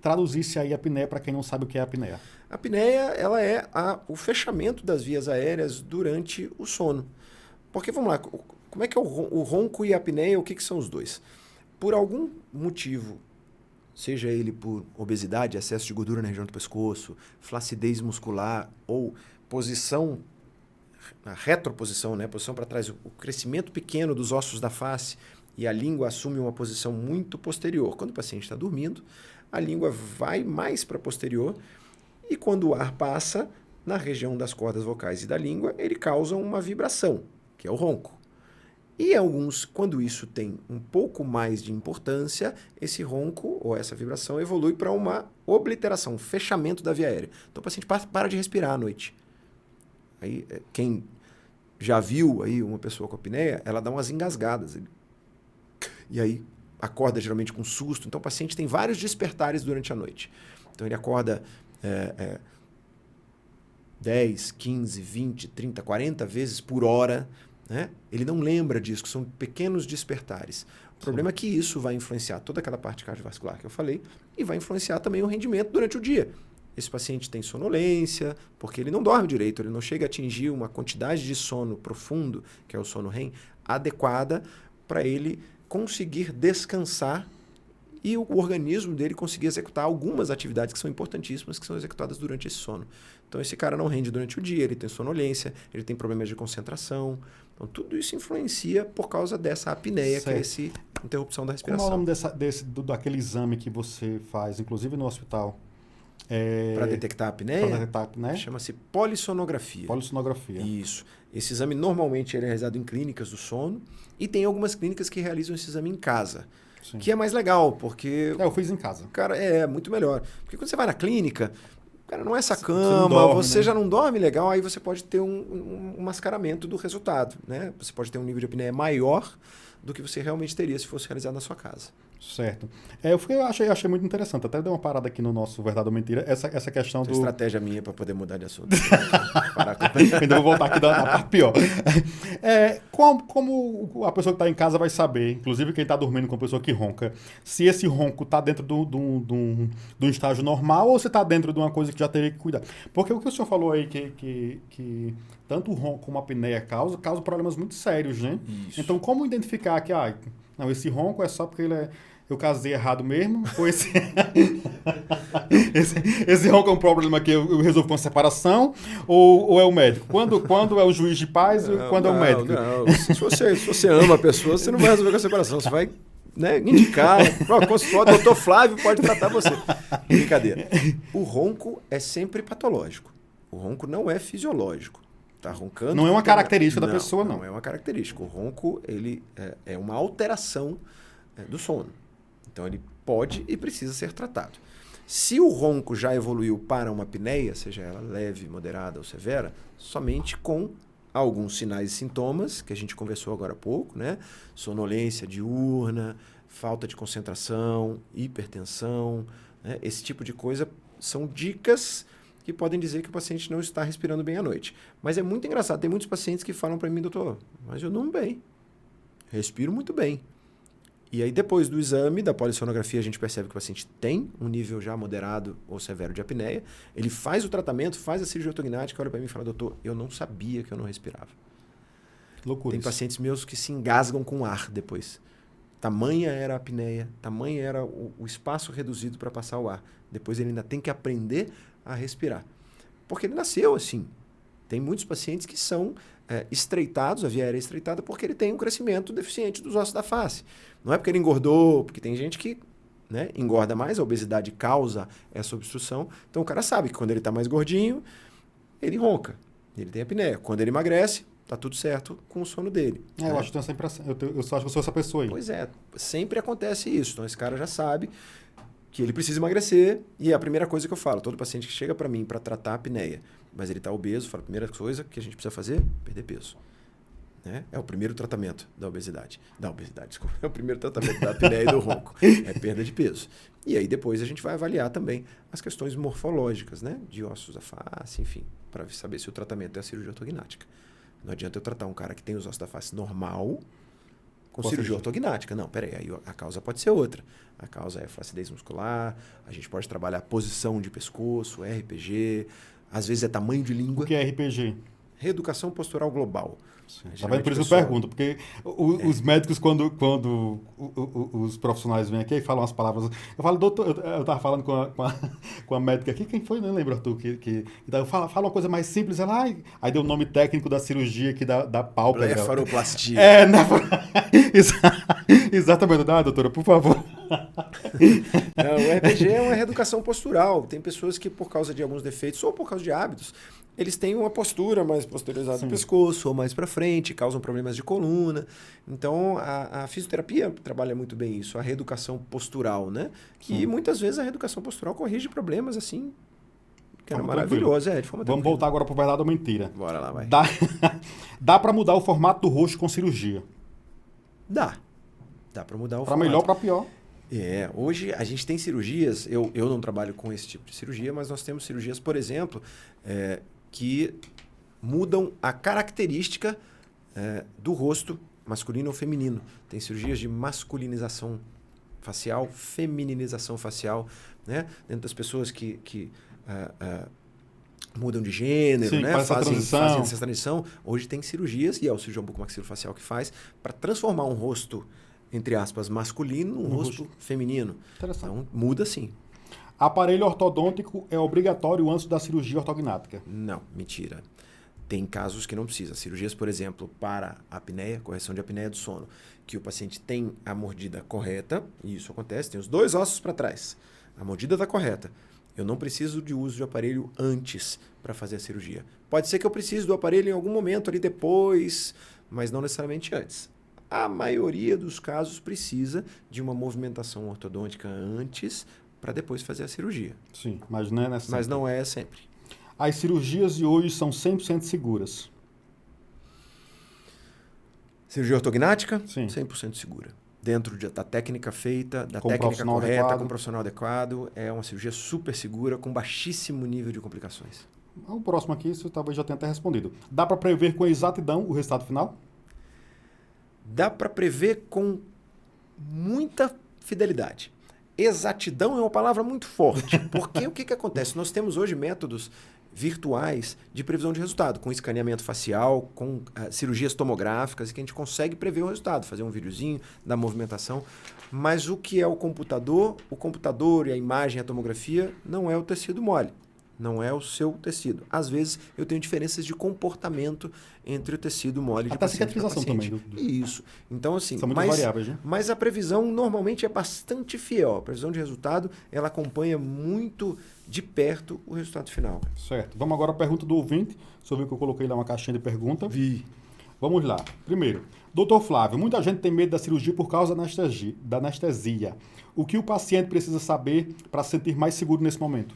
traduzisse aí a apneia para quem não sabe o que é a apneia. A apneia, ela é o fechamento das vias aéreas durante o sono. Porque, vamos lá, como é que é o ronco e a apneia, o que são os dois? Por algum motivo, seja ele por obesidade, excesso de gordura na região do pescoço, flacidez muscular ou posição, a retroposição, né? Posição para trás, o crescimento pequeno dos ossos da face e a língua assume uma posição muito posterior. Quando o paciente está dormindo, a língua vai mais para posterior e quando o ar passa na região das cordas vocais e da língua, ele causa uma vibração, que é o ronco. E alguns, quando isso tem um pouco mais de importância, esse ronco ou essa vibração evolui para uma obliteração, um fechamento da via aérea. Então o paciente para de respirar à noite. Aí, quem já viu aí uma pessoa com apneia, ela dá umas engasgadas. E aí acorda geralmente com susto. Então o paciente tem vários despertares durante a noite. Então ele acorda 10, 15, 20, 30, 40 vezes por hora. Né? Ele não lembra disso, que são pequenos despertares. O problema é que isso vai influenciar toda aquela parte cardiovascular que eu falei e vai influenciar também o rendimento durante o dia. Esse paciente tem sonolência, porque ele não dorme direito, ele não chega a atingir uma quantidade de sono profundo, que é o sono REM, adequada para ele conseguir descansar e o organismo dele conseguir executar algumas atividades que são importantíssimas, que são executadas durante esse sono. Então, esse cara não rende durante o dia, ele tem sonolência, ele tem problemas de concentração. Então, tudo isso influencia por causa dessa apneia, que é essa interrupção da respiração. Como é o nome daquele exame que você faz, inclusive no hospital? Para detectar a apneia? Para detectar a apneia? Chama-se polissonografia. Polissonografia. Isso. Esse exame normalmente ele é realizado em clínicas do sono e tem algumas clínicas que realizam esse exame em casa. Sim. Que é mais legal, porque... eu fiz em casa. Cara, muito melhor. Porque quando você vai na clínica, o cara não é essa cama, você já não dorme legal, aí você pode ter um mascaramento do resultado, né? Você pode ter um nível de apneia maior do que você realmente teria se fosse realizado na sua casa. Certo. Eu achei muito interessante. Até dei uma parada aqui no nosso Verdade ou Mentira. Essa questão do... Estratégia minha para poder mudar de assunto. Ainda vou voltar aqui na parte pior. Como a pessoa que está em casa vai saber, inclusive quem está dormindo com a pessoa que ronca, se esse ronco está dentro de um estágio normal ou se está dentro de uma coisa que já teria que cuidar? Porque o que o senhor falou aí, que tanto o ronco como a apneia causam problemas muito sérios, né? Isso. Então, como identificar que não, esse ronco é só porque eu casei errado mesmo, ou esse ronco é um problema que eu resolvo com a separação, ou é o médico? Quando é o juiz de paz e quando é o médico? Não. Se você ama a pessoa, você não vai resolver com a separação, você vai, né, indicar. O doutor Flávio pode tratar você. Brincadeira. O ronco é sempre patológico. O ronco não é fisiológico. Tá roncando. Não é uma característica da pessoa, não. Não é uma característica. O ronco, ele é uma alteração do sono. Então, ele pode e precisa ser tratado. Se o ronco já evoluiu para uma apneia, seja ela leve, moderada ou severa, somente com alguns sinais e sintomas, que a gente conversou agora há pouco, né? Sonolência diurna, falta de concentração, hipertensão, né? Esse tipo de coisa são dicas que podem dizer que o paciente não está respirando bem à noite. Mas é muito engraçado, tem muitos pacientes que falam para mim, doutor, mas eu durmo bem, respiro muito bem. E aí depois do exame, da polissonografia, a gente percebe que o paciente tem um nível já moderado ou severo de apneia, ele faz o tratamento, faz a cirurgia ortognática, olha para mim e fala, doutor, eu não sabia que eu não respirava. Loucura. Tem pacientes meus que se engasgam com ar depois. Tamanha era a apneia, tamanha era o espaço reduzido para passar o ar. Depois ele ainda tem que aprender a respirar. Porque ele nasceu assim. Tem muitos pacientes que são estreitados, a via aérea é estreitada, porque ele tem um crescimento deficiente dos ossos da face. Não é porque ele engordou, porque tem gente que, né, engorda mais, a obesidade causa essa obstrução. Então o cara sabe que quando ele está mais gordinho, ele ronca, ele tem apneia. Quando ele emagrece, tá tudo certo com o sono dele. Eu acho que tenho essa impressão. Eu só acho que eu sou essa pessoa aí. Pois é, sempre acontece isso. Então esse cara já sabe que ele precisa emagrecer e é a primeira coisa que eu falo. Todo paciente que chega para mim para tratar a apneia, mas ele está obeso, fala, a primeira coisa que a gente precisa fazer, perder peso. Né? É o primeiro tratamento da obesidade. Desculpa. É o primeiro tratamento da apneia e do ronco. É perda de peso. E aí depois a gente vai avaliar também as questões morfológicas, né? De ossos da face, enfim, para saber se o tratamento é a cirurgia ortognática. Não adianta eu tratar um cara que tem os ossos da face normal com cirurgia ortognática. Não, peraí, aí a causa pode ser outra. A causa é flacidez muscular, a gente pode trabalhar posição de pescoço, RPG, às vezes é tamanho de língua. O que é RPG? Reeducação postural global. Tá vendo? Por isso que eu pergunto, porque os médicos, quando os profissionais vêm aqui e falam as palavras, eu falo, doutor, eu estava falando com a médica aqui, quem foi? Não lembro, Arthur, eu falo uma coisa mais simples, ela, aí deu o nome técnico da cirurgia aqui da pálpebra. Blefaroplastia. Exatamente, doutora, por favor. Não, o RPG é uma reeducação postural. Tem pessoas que, por causa de alguns defeitos ou por causa de hábitos, eles têm uma postura mais posteriorizada no pescoço ou mais para frente, causam problemas de coluna. Então, a fisioterapia trabalha muito bem isso, a reeducação postural, né? Sim. E muitas vezes a reeducação postural corrige problemas assim, que era maravilhoso. De forma Vamos voltar agora para Verdade ou Mentira. Bora lá, vai. Dá para mudar o formato do rosto com cirurgia? Dá para mudar o formato. Para melhor ou para pior? Hoje a gente tem cirurgias, eu não trabalho com esse tipo de cirurgia, mas nós temos cirurgias, por exemplo, que mudam a característica do rosto masculino ou feminino. Tem cirurgias de masculinização facial, femininização facial, né? Dentro das pessoas que mudam de gênero, sim, né? Fazem essa transição. Hoje tem cirurgias, e é o cirurgião bucomaxilofacial que faz, para transformar um rosto, entre aspas, masculino num rosto feminino. Então, muda sim. Aparelho ortodôntico é obrigatório antes da cirurgia ortognática? Não, mentira. Tem casos que não precisa. Cirurgias, por exemplo, para apneia, correção de apneia do sono, que o paciente tem a mordida correta, e isso acontece, tem os dois ossos para trás. A mordida está correta. Eu não preciso de uso de aparelho antes para fazer a cirurgia. Pode ser que eu precise do aparelho em algum momento ali depois, mas não necessariamente antes. A maioria dos casos precisa de uma movimentação ortodôntica antes para depois fazer a cirurgia. Sim, mas não é necessário. Mas não é sempre. As cirurgias de hoje são 100% seguras? Cirurgia ortognática, Sim. 100% segura. Dentro da técnica feita, da Com técnica profissional correta, adequado. com o profissional adequado, é uma cirurgia super segura, com baixíssimo nível de complicações. O próximo aqui, você talvez já tenha até respondido. Dá para prever com exatidão o resultado final? Dá para prever com muita fidelidade. Exatidão é uma palavra muito forte, porque o que acontece? Nós temos hoje métodos virtuais de previsão de resultado, com escaneamento facial, com cirurgias tomográficas, que a gente consegue prever o resultado, fazer um videozinho da movimentação. Mas o que é o computador e a imagem, a tomografia, não é o tecido mole. Não é o seu tecido. Às vezes, eu tenho diferenças de comportamento entre o tecido mole de Até a paciente para cicatrização paciente. também. Isso. Então, assim, São muitas variáveis, né? mas a previsão normalmente é bastante fiel. A previsão de resultado, ela acompanha muito de perto o resultado final. Certo. Vamos agora à pergunta do ouvinte. Você viu que eu coloquei lá uma caixinha de pergunta. Vi. Vamos lá. Primeiro, doutor Flávio, muita gente tem medo da cirurgia por causa da anestesia. O que o paciente precisa saber para se sentir mais seguro nesse momento?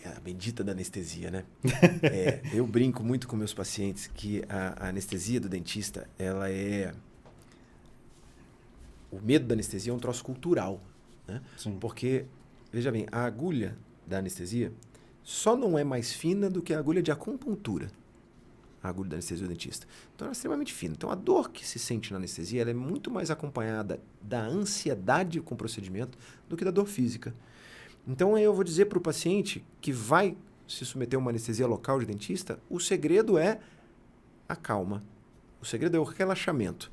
É a bendita da anestesia, né? Eu brinco muito com meus pacientes que a anestesia do dentista, ela é... O medo da anestesia é um troço cultural, né? Sim. Porque, veja bem, a agulha da anestesia só não é mais fina do que a agulha de acupuntura. A agulha da anestesia do dentista. Então, ela é extremamente fina. Então, a dor que se sente na anestesia ela é muito mais acompanhada da ansiedade com o procedimento do que da dor física. Então, eu vou dizer para o paciente que vai se submeter a uma anestesia local de dentista, o segredo é a calma. O segredo é o relaxamento.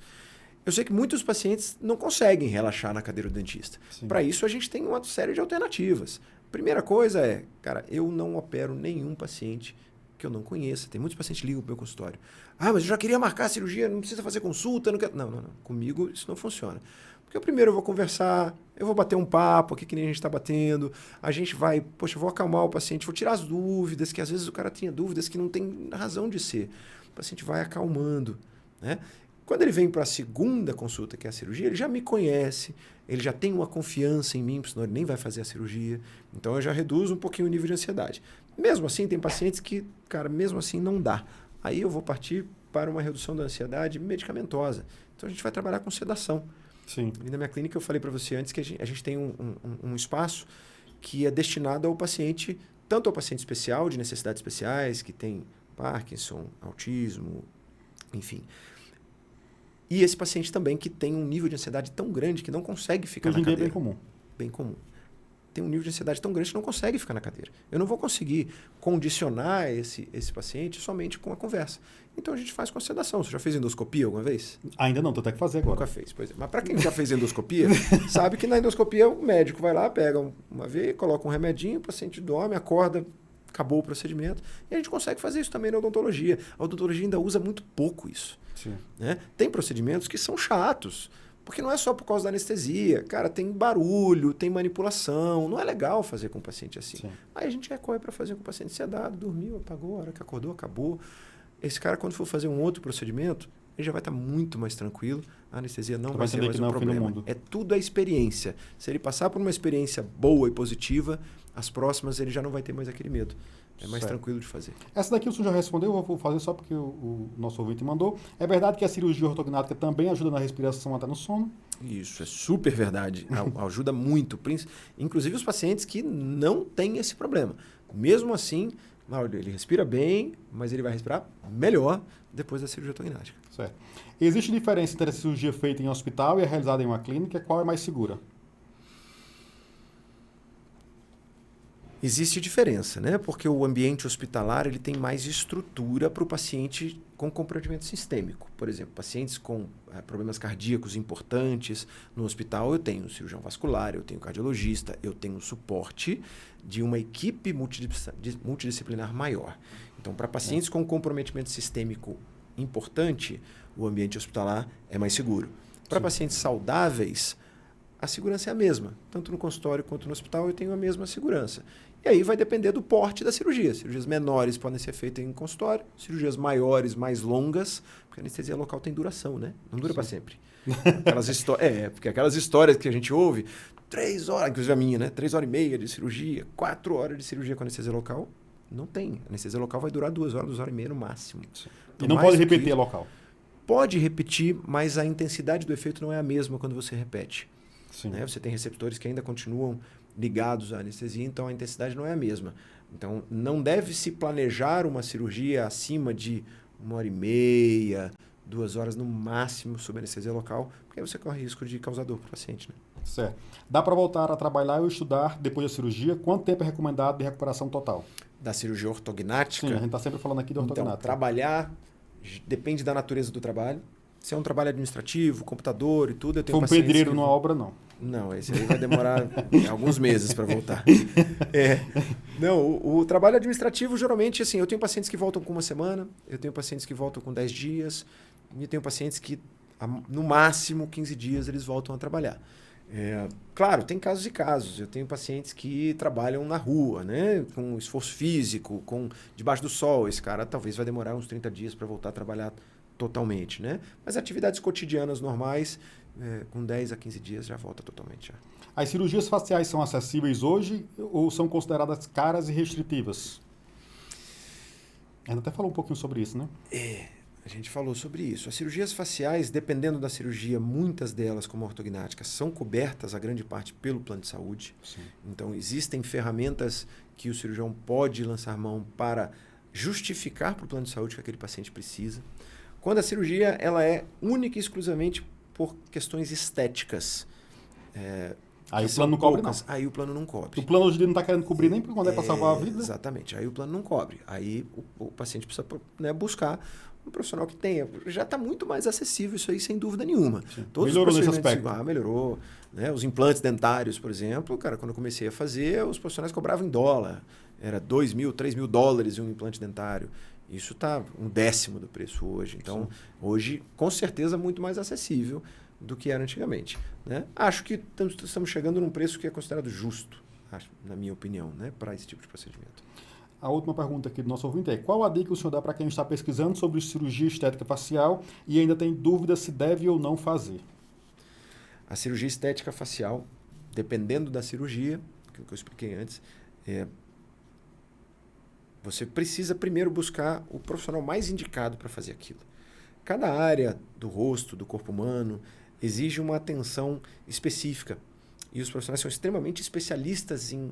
Eu sei que muitos pacientes não conseguem relaxar na cadeira do dentista. Para isso, a gente tem uma série de alternativas. Primeira coisa é, cara, eu não opero nenhum paciente que eu não conheça. Tem muitos pacientes que ligam para o meu consultório. Ah, mas eu já queria marcar a cirurgia, não precisa fazer consulta. Não, quero... não. Comigo isso não funciona. Porque primeiro eu vou conversar, eu vou bater um papo aqui que nem a gente está batendo, a gente vai, poxa, eu vou acalmar o paciente, vou tirar as dúvidas, que às vezes o cara tinha dúvidas que não tem razão de ser. O paciente vai acalmando, né? Quando ele vem para a segunda consulta, que é a cirurgia, ele já me conhece, ele já tem uma confiança em mim, senão ele nem vai fazer a cirurgia. Então eu já reduzo um pouquinho o nível de ansiedade. Mesmo assim, tem pacientes que, cara, mesmo assim não dá. Aí eu vou partir para uma redução da ansiedade medicamentosa. Então a gente vai trabalhar com sedação. Sim. E na minha clínica eu falei para você antes que a gente tem um espaço que é destinado ao paciente, tanto ao paciente especial, de necessidades especiais, que tem Parkinson, autismo, enfim. E esse paciente também que tem um nível de ansiedade tão grande que não consegue ficar na cadeira. Hoje em dia é bem comum. Bem comum. Tem um nível de ansiedade tão grande que não consegue ficar na cadeira. Eu não vou conseguir condicionar esse paciente somente com a conversa. Então a gente faz com a sedação. Você já fez endoscopia alguma vez? Ainda não, tô até que fazer agora. Nunca fez, pois é. Mas para quem já fez endoscopia, sabe que na endoscopia o médico vai lá, pega uma veia, coloca um remedinho, o paciente dorme, acorda, acabou o procedimento. E a gente consegue fazer isso também na odontologia. A odontologia ainda usa muito pouco isso. Sim. Né? Tem procedimentos que são chatos, porque não é só por causa da anestesia. Cara, tem barulho, tem manipulação. Não é legal fazer com o paciente assim. Sim. Aí a gente recorre para fazer com o paciente sedado, dormiu, apagou, a hora que acordou, acabou. Esse cara, quando for fazer um outro procedimento, ele já vai estar muito mais tranquilo. A anestesia não vai ser mais um problema. É tudo a experiência. Se ele passar por uma experiência boa e positiva, as próximas ele já não vai ter mais aquele medo. É mais tranquilo de fazer. Essa daqui o senhor já respondeu, eu vou fazer só porque o nosso ouvinte mandou. É verdade que a cirurgia ortognática também ajuda na respiração até no sono? Isso, é super verdade. Ajuda muito. Inclusive os pacientes que não têm esse problema. Mesmo assim, ele respira bem, mas ele vai respirar melhor depois da cirurgia ortognática. Certo. Existe diferença entre a cirurgia feita em hospital e a realizada em uma clínica? Qual é mais segura? Existe diferença, né? Porque o ambiente hospitalar ele tem mais estrutura para o paciente com comprometimento sistêmico. Por exemplo, pacientes com problemas cardíacos importantes. No hospital eu tenho cirurgião vascular, eu tenho cardiologista, eu tenho suporte de uma equipe multidisciplinar maior. Então, para pacientes com comprometimento sistêmico importante, o ambiente hospitalar é mais seguro. Para pacientes saudáveis, a segurança é a mesma. Tanto no consultório quanto no hospital eu tenho a mesma segurança. E aí vai depender do porte da cirurgia. Cirurgias menores podem ser feitas em consultório, cirurgias maiores, mais longas, porque a anestesia local tem duração, né? Não dura para sempre. Porque aquelas histórias que a gente ouve, 3 horas, inclusive a minha, né? 3 horas e meia de cirurgia, 4 horas de cirurgia com anestesia local, não tem. A anestesia local vai durar 2 horas, 2 horas e meia no máximo. Então, e não pode repetir a local? pode repetir, mas a intensidade do efeito não é a mesma quando você repete. Sim. Né? Você tem receptores que ainda continuam ligados à anestesia, então a intensidade não é a mesma. Então, não deve se planejar uma cirurgia acima de 1h30, 2 horas no máximo sob anestesia local, porque aí você corre risco de causar dor para o paciente. Né? Certo. Dá para voltar a trabalhar ou estudar depois da cirurgia? Quanto tempo é recomendado de recuperação total? Da cirurgia ortognática? Sim, a gente está sempre falando aqui de ortognática. Então, trabalhar depende da natureza do trabalho. Se é um trabalho administrativo, computador e tudo, eu tenho pacientes... Foi um pedreiro numa obra, não. Não, esse aí vai demorar alguns meses para voltar. Não, o trabalho administrativo, geralmente, assim, eu tenho pacientes que voltam com 1 semana, eu tenho pacientes que voltam com 10 dias, e tenho pacientes que, no máximo, 15 dias, eles voltam a trabalhar. Claro, tem casos e casos. Eu tenho pacientes que trabalham na rua, né, com esforço físico, debaixo do sol. Esse cara talvez vai demorar uns 30 dias para voltar a trabalhar totalmente, né? Mas atividades cotidianas normais, com 10 a 15 dias já volta totalmente. Já. As cirurgias faciais são acessíveis hoje ou são consideradas caras e restritivas? A gente até falou um pouquinho sobre isso, né? A gente falou sobre isso. As cirurgias faciais, dependendo da cirurgia, muitas delas, como a ortognática, são cobertas, a grande parte, pelo plano de saúde. Sim. Então, existem ferramentas que o cirurgião pode lançar mão para justificar para o plano de saúde que aquele paciente precisa. Quando a cirurgia ela é única e exclusivamente por questões estéticas. Aí o plano não cobre, não. Aí o plano não cobre. O plano hoje em dia não está querendo cobrir nem quando é para salvar a vida? Exatamente. Aí o plano não cobre. Aí o paciente precisa, né, buscar um profissional que tenha. Já está muito mais acessível isso aí, sem dúvida nenhuma. Todos melhorou nesse aspecto. Melhorou. Né? Os implantes dentários, por exemplo, cara, quando eu comecei a fazer, os profissionais cobravam em dólar. Era $2.000, $3.000 um implante dentário. Isso está 1/10 do preço hoje. Então, sim, hoje, com certeza, muito mais acessível do que era antigamente. Né? Acho que estamos chegando num preço que é considerado justo, na minha opinião, né, para esse tipo de procedimento. A última pergunta aqui do nosso ouvinte é: qual a dica que o senhor dá para quem está pesquisando sobre cirurgia estética facial e ainda tem dúvida se deve ou não fazer? A cirurgia estética facial, dependendo da cirurgia, que eu expliquei antes, você precisa primeiro buscar o profissional mais indicado para fazer aquilo. Cada área do rosto, do corpo humano, exige uma atenção específica. E os profissionais são extremamente especialistas em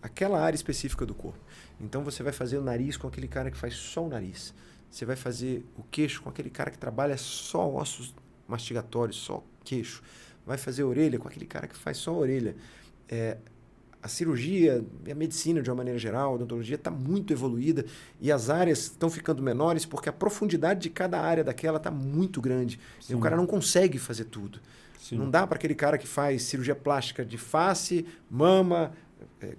aquela área específica do corpo. Então você vai fazer o nariz com aquele cara que faz só o nariz. Você vai fazer o queixo com aquele cara que trabalha só ossos mastigatórios, só queixo. Vai fazer a orelha com aquele cara que faz só a orelha. A cirurgia, a medicina de uma maneira geral, a odontologia está muito evoluída e as áreas estão ficando menores porque a profundidade de cada área daquela está muito grande. Sim. E o cara não consegue fazer tudo. Sim. Não dá para aquele cara que faz cirurgia plástica de face, mama,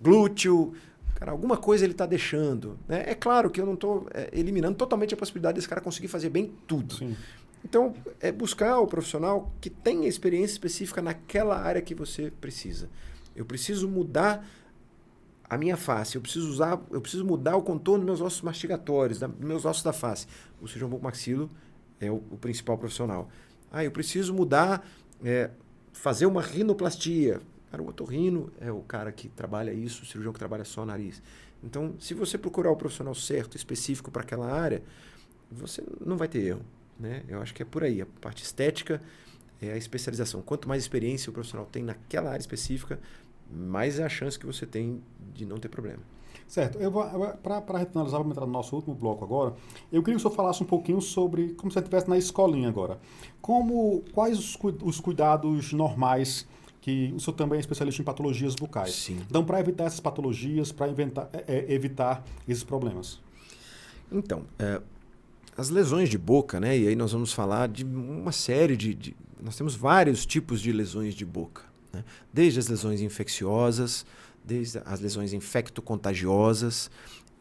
glúteo. Cara, alguma coisa ele está deixando. Né? É claro que eu não estou eliminando totalmente a possibilidade desse cara conseguir fazer bem tudo. Sim. Então, é buscar o profissional que tenha experiência específica naquela área que você precisa. Eu preciso mudar a minha face, eu preciso mudar o contorno dos meus ossos mastigatórios, dos meus ossos da face. O cirurgião bucomaxilo é o principal profissional. Eu preciso mudar, fazer uma rinoplastia. Cara, o otorrino é o cara que trabalha isso, o cirurgião que trabalha só o nariz. Então, se você procurar o profissional certo, específico para aquela área, você não vai ter erro. Né? Eu acho que é por aí. A parte estética é a especialização. Quanto mais experiência o profissional tem naquela área específica, mais é a chance que você tem de não ter problema. Certo. Para finalizar, vamos entrar no nosso último bloco agora. Eu queria que o senhor falasse um pouquinho sobre, como se você estivesse na escolinha agora, quais os cuidados normais, que o senhor também é especialista em patologias bucais. Sim. Então, para evitar essas patologias, para evitar esses problemas. Então, as lesões de boca, né? E aí nós vamos falar de uma série nós temos vários tipos de lesões de boca. Né? Desde as lesões infecciosas, desde as lesões infectocontagiosas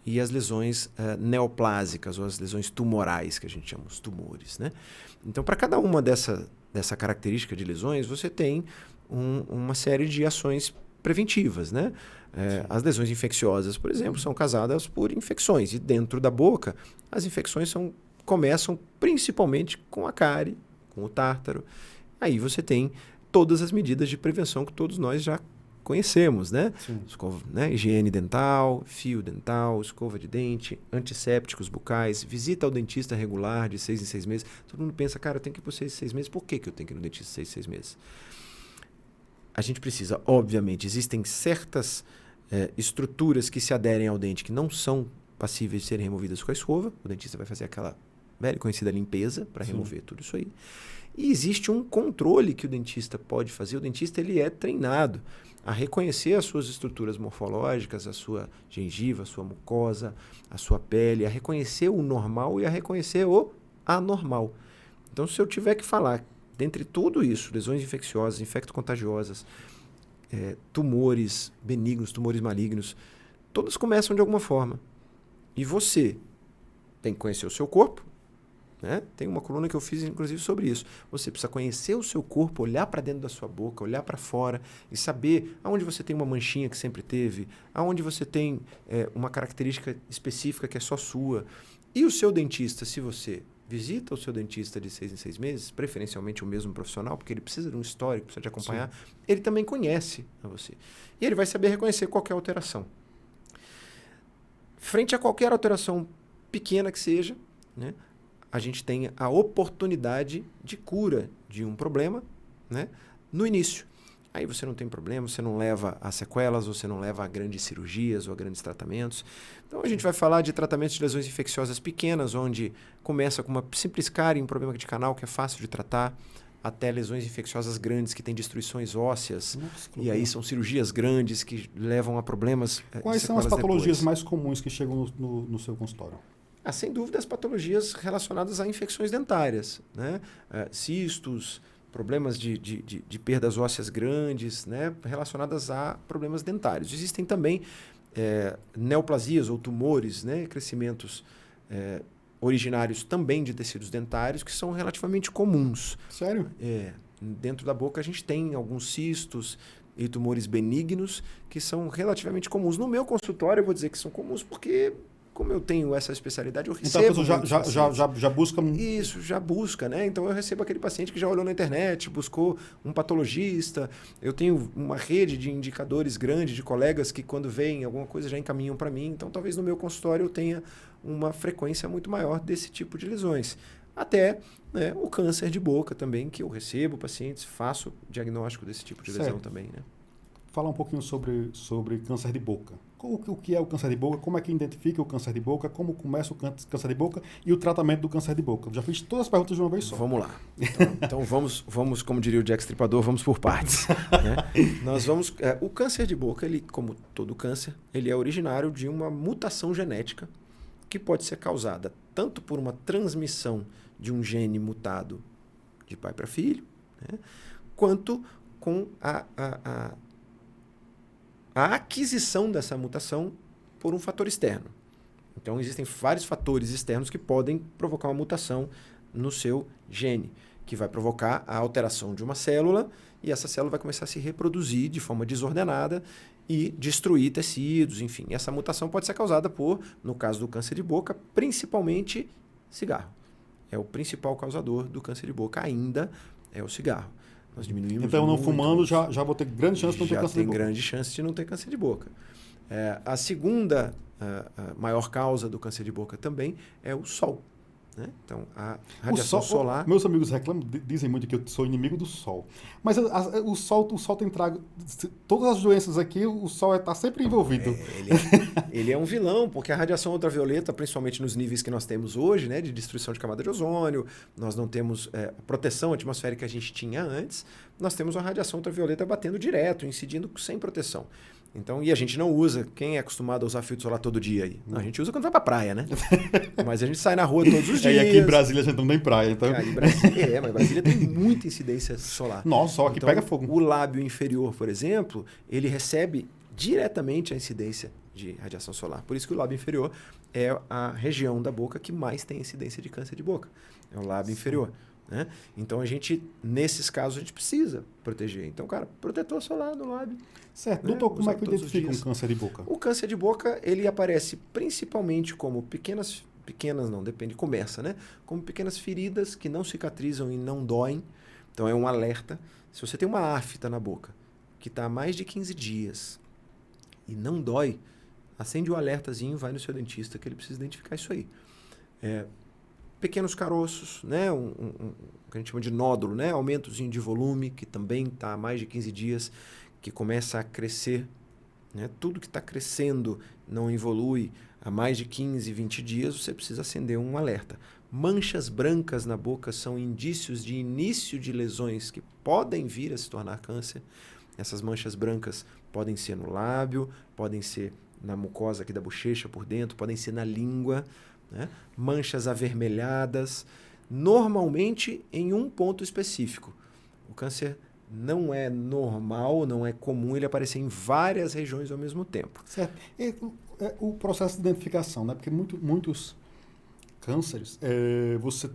e as lesões neoplásicas, ou as lesões tumorais, que a gente chama os tumores. Né? Então, para cada uma dessa característica de lesões, você tem uma série de ações preventivas. Né? As lesões infecciosas, por exemplo, são causadas por infecções. E dentro da boca, as infecções começam principalmente com a cárie, com o tártaro. Aí você tem todas as medidas de prevenção que todos nós já conhecemos, né? Sim. Escova, né? Higiene dental, fio dental, escova de dente, antissépticos bucais, visita ao dentista regular de 6 em 6 meses. Todo mundo pensa, cara, eu tenho que ir por 6 em 6 meses. Por que eu tenho que ir no dentista de 6 em 6 meses? A gente precisa, obviamente, existem certas estruturas que se aderem ao dente que não são passíveis de serem removidas com a escova. O dentista vai fazer aquela velha e conhecida limpeza para remover tudo isso aí. E existe um controle que o dentista pode fazer. O dentista ele é treinado a reconhecer as suas estruturas morfológicas, a sua gengiva, a sua mucosa, a sua pele, a reconhecer o normal e a reconhecer o anormal. Então, se eu tiver que falar, dentre tudo isso, lesões infecciosas, infecto-contagiosas, tumores benignos, tumores malignos, todas começam de alguma forma. E você tem que conhecer o seu corpo, né? Tem uma coluna que eu fiz, inclusive, sobre isso. Você precisa conhecer o seu corpo, olhar para dentro da sua boca, olhar para fora e saber aonde você tem uma manchinha que sempre teve, aonde você tem uma característica específica que é só sua. E o seu dentista, se você visita o seu dentista de 6 em 6 meses, preferencialmente o mesmo profissional, porque ele precisa de um histórico, precisa de acompanhar, ele também conhece a você. E ele vai saber reconhecer qualquer alteração. Frente a qualquer alteração pequena que seja, né, a gente tem a oportunidade de cura de um problema, né, no início. Aí você não tem problema, você não leva a sequelas, você não leva a grandes cirurgias ou a grandes tratamentos. Então a gente vai falar de tratamentos de lesões infecciosas pequenas, onde começa com uma simples cárie, um problema de canal que é fácil de tratar, até lesões infecciosas grandes que têm destruições ósseas. Nossa, e aí são cirurgias grandes que levam a problemas. Quais são as patologias depois. mais comuns que chegam no seu consultório? Sem dúvida, as patologias relacionadas a infecções dentárias, né? Cistos, problemas de perdas ósseas grandes, né? Relacionadas a problemas dentários. Existem também neoplasias ou tumores, né? Crescimentos originários também de tecidos dentários que são relativamente comuns. Sério? Dentro da boca a gente tem alguns cistos e tumores benignos que são relativamente comuns. No meu consultório eu vou dizer que são comuns porque, como eu tenho essa especialidade, eu recebo... Então a pessoa já busca... Isso, já busca, né? Então eu recebo aquele paciente que já olhou na internet, buscou um patologista. Eu tenho uma rede de indicadores grande de colegas que quando veem alguma coisa já encaminham para mim. Então talvez no meu consultório eu tenha uma frequência muito maior desse tipo de lesões. Até, né, o câncer de boca também, que eu recebo pacientes, faço diagnóstico desse tipo de lesão também, né? Falar um pouquinho sobre câncer de boca. O que é o câncer de boca? Como é que identifica o câncer de boca? Como começa o câncer de boca? E o tratamento do câncer de boca? Eu já fiz todas as perguntas de uma vez só. Vamos lá. Então vamos, como diria o Jack Stripador, vamos por partes. Né? Nós vamos... o câncer de boca, ele, como todo câncer, ele é originário de uma mutação genética que pode ser causada tanto por uma transmissão de um gene mutado de pai para filho, né? Quanto com a aquisição dessa mutação por um fator externo. Então, existem vários fatores externos que podem provocar uma mutação no seu gene, que vai provocar a alteração de uma célula, e essa célula vai começar a se reproduzir de forma desordenada e destruir tecidos, enfim. Essa mutação pode ser causada por, no caso do câncer de boca, principalmente cigarro. É o principal causador do câncer de boca, ainda é o cigarro. Nós diminuímos então, não muito, fumando, já vou ter grande chance de não ter câncer de boca. Já tem grande chance de não ter câncer de boca. A segunda maior causa do câncer de boca também é o sol. Né? Então, a radiação solar... Meus amigos reclamam, dizem muito que eu sou inimigo do sol. Mas o sol tem trago... Todas as doenças aqui, o sol está sempre envolvido. Ele é um vilão, porque a radiação ultravioleta, principalmente nos níveis que nós temos hoje, né, de destruição de camada de ozônio, nós não temos a proteção atmosférica que a gente tinha antes, nós temos uma radiação ultravioleta batendo direto, incidindo sem proteção. Então, e a gente não usa, quem é acostumado a usar filtro solar todo dia aí? Não, a gente usa quando vai pra praia, né? Mas a gente sai na rua todos os dias. E aqui em Brasília a gente não tem praia, então... Mas Brasília tem muita incidência solar. Nossa, só aqui então, pega fogo. O lábio inferior, por exemplo, ele recebe diretamente a incidência de radiação solar. Por isso que o lábio inferior é a região da boca que mais tem incidência de câncer de boca. É o lábio inferior. Né? Então, nesses casos, a gente precisa proteger. Então, cara, protetor solar no lábio. Certo. Né? Doutor, como é que identifica um câncer de boca? O câncer de boca, ele aparece principalmente como pequenas não, depende, começa, né? Como pequenas feridas que não cicatrizam e não doem. Então, é um alerta. Se você tem uma afta na boca que está há mais de 15 dias e não dói, acende o alertazinho, vai no seu dentista, que ele precisa identificar isso aí. Pequenos caroços, né? O que a gente chama de nódulo, né? Aumentozinho de volume, que também está há mais de 15 dias, que começa a crescer. Né? Tudo que está crescendo não evolui há mais de 15, 20 dias, você precisa acender um alerta. Manchas brancas na boca são indícios de início de lesões que podem vir a se tornar câncer. Essas manchas brancas podem ser no lábio, podem ser na mucosa aqui da bochecha por dentro, podem ser na língua, né? Manchas avermelhadas, normalmente em um ponto específico. O câncer não é normal, não é comum ele aparecer em várias regiões ao mesmo tempo. Certo. O processo de identificação, né? Porque muitos cânceres, você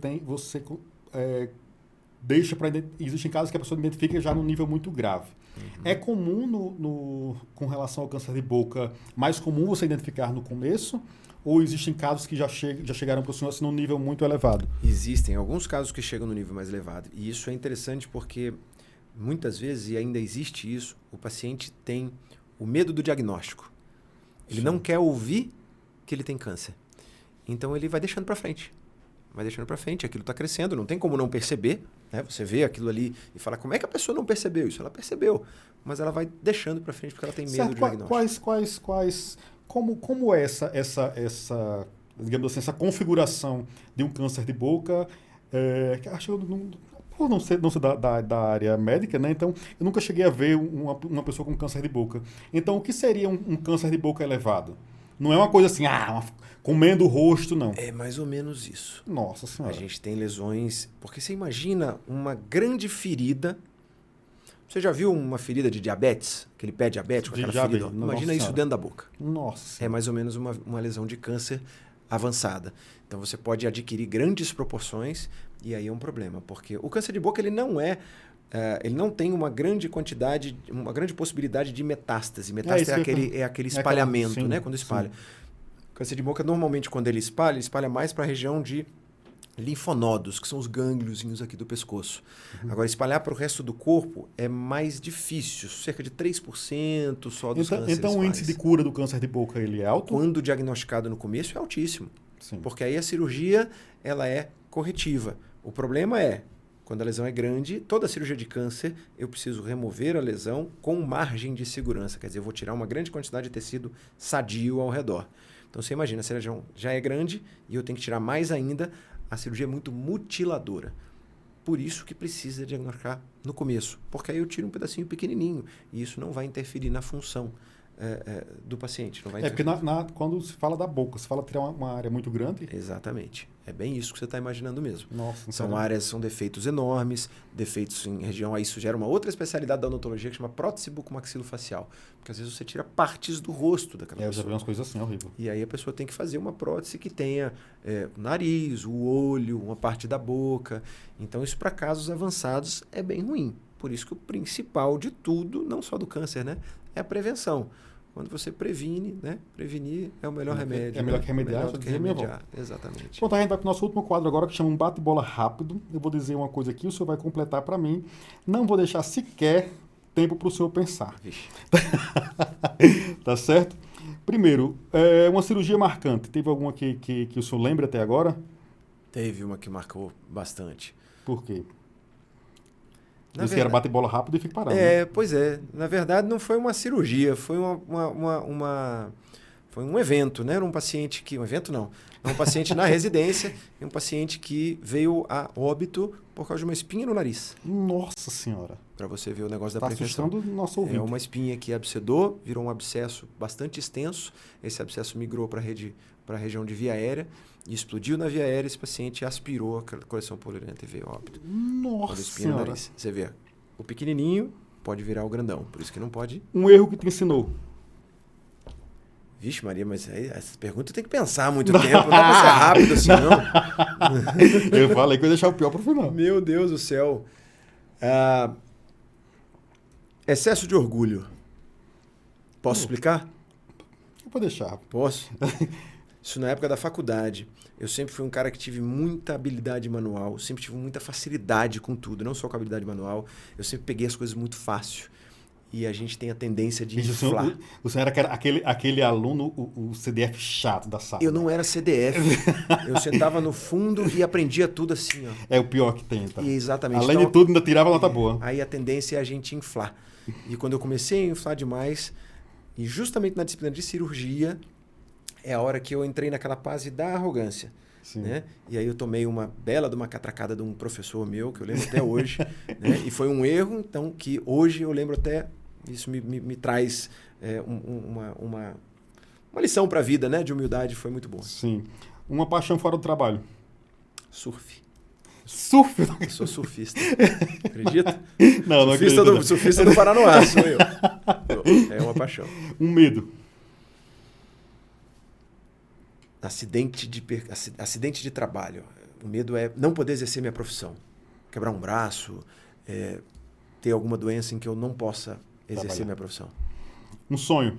deixa para... Existem casos que a pessoa identifica já num nível muito grave. Uhum. É comum, com relação ao câncer de boca, mais comum você identificar no começo? Ou existem casos que já chegaram para o senhor assim, num nível muito elevado? Existem alguns casos que chegam no nível mais elevado. E isso é interessante porque muitas vezes, e ainda existe isso, o paciente tem o medo do diagnóstico. Ele não quer ouvir que ele tem câncer. Então ele vai deixando para frente. Aquilo está crescendo, não tem como não perceber. Né? Você vê aquilo ali e fala, como é que a pessoa não percebeu isso? Ela percebeu, mas ela vai deixando para frente porque ela tem medo do diagnóstico. Como é essa, digamos assim, essa configuração de um câncer de boca? Acho que por não ser da área médica, né? Então eu nunca cheguei a ver uma pessoa com câncer de boca. Então o que seria um câncer de boca elevado? Não é uma coisa assim, comendo o rosto, não. É mais ou menos isso. Nossa Senhora. A gente tem lesões... Porque você imagina uma grande ferida... Você já viu uma ferida de diabetes? Aquele pé diabético, aquela ferida? Imagina isso dentro da boca. Nossa. É mais ou menos uma lesão de câncer avançada. Então você pode adquirir grandes proporções e aí é um problema. Porque o câncer de boca ele não tem uma grande quantidade, uma grande possibilidade de metástase. Metástase é aquele espalhamento, né? Quando espalha. Sim. O câncer de boca, normalmente, quando ele espalha mais para a região de linfonodos, que são os gângliozinhos aqui do pescoço. Uhum. Agora, espalhar para o resto do corpo é mais difícil. Cerca de 3% só dos cânceres. Então, o índice de cura do câncer de boca ele é alto? Quando diagnosticado no começo, é altíssimo. Sim. Porque aí a cirurgia ela é corretiva. O problema é, quando a lesão é grande, toda cirurgia de câncer, eu preciso remover a lesão com margem de segurança. Quer dizer, eu vou tirar uma grande quantidade de tecido sadio ao redor. Então, você imagina, se a lesão já é grande e eu tenho que tirar mais ainda, a cirurgia é muito mutiladora. Por isso que precisa diagnosticar no começo. Porque aí eu tiro um pedacinho pequenininho e isso não vai interferir na função do paciente. Não vai porque quando se fala da boca, se fala tirar uma área muito grande? Exatamente. É bem isso que você está imaginando mesmo. Nossa, são defeitos enormes, defeitos em região... Aí isso gera uma outra especialidade da odontologia que chama prótese bucomaxilofacial. Porque às vezes você tira partes do rosto daquela pessoa. Eu já vi umas coisas assim, horrível. E aí a pessoa tem que fazer uma prótese que tenha o nariz, o olho, uma parte da boca. Então isso para casos avançados é bem ruim. Por isso que o principal de tudo, não só do câncer, né, é a prevenção. Quando você previne, né? Prevenir é o melhor remédio. É melhor que remediar. Melhor do que remediar. Exatamente. Pronto, a gente vai para o nosso último quadro agora, que chama um bate-bola rápido. Eu vou dizer uma coisa aqui, o senhor vai completar para mim. Não vou deixar sequer tempo para o senhor pensar. Vixe. Tá certo? Primeiro, uma cirurgia marcante. Teve alguma que o senhor lembra até agora? Teve uma que marcou bastante. Por quê? Diz que era bate-bola rápido e fica parado. Pois é. Na verdade, não foi uma cirurgia, foi foi um evento, né? Era um paciente que... Um evento não. Era um paciente na residência e um paciente que veio a óbito por causa de uma espinha no nariz. Nossa Senhora. Para você ver o negócio da prevenção. Está assustando o nosso ouvinte. É uma espinha que abscedou, virou um abscesso bastante extenso. Esse abscesso migrou para a região de via aérea e explodiu na via aérea. Esse paciente aspirou a coleção poliuretânea e veio a óbito. Nossa espinha no nariz. Você vê, o pequenininho pode virar o grandão. Por isso que não pode... Um erro que te ensinou. Vixe, Maria, mas aí, essa pergunta tem que pensar muito tempo. Não dá pra ser rápido assim, não. Eu falei que eu ia deixar o pior pro final. Meu Deus do céu. Excesso de orgulho. Posso explicar? Eu vou deixar. Posso? Isso na época da faculdade. Eu sempre fui um cara que tive muita habilidade manual. Sempre tive muita facilidade com tudo. Não só com habilidade manual. Eu sempre peguei as coisas muito fácil. e a gente tem a tendência de Isso, inflar. o senhor era aquele aluno, o CDF chato da sala. Eu não era CDF. Eu sentava no fundo e aprendia tudo assim, ó. É o pior que tem, tá? E exatamente. Além Então, de tudo, ainda tirava nota boa. aí a tendência é a gente inflar. E quando eu comecei a inflar demais, e justamente na disciplina de cirurgia, é a hora que eu entrei naquela fase da arrogância. Sim. Né? E aí eu tomei uma bela de uma catracada de um professor meu, que eu lembro até hoje. Né? E foi um erro, então, que hoje eu lembro até... Isso me traz uma lição para a vida, né? De humildade, foi muito bom. Sim. Uma paixão fora do trabalho. Surf. Surf? Eu sou surfista. Acredita? Não, não acredito. Não. Surfista do Paranoá, sou eu. É uma paixão. Um medo. Acidente de trabalho. O medo é não poder exercer minha profissão. Quebrar um braço, ter alguma doença em que eu não possa exercer minha profissão. Um sonho.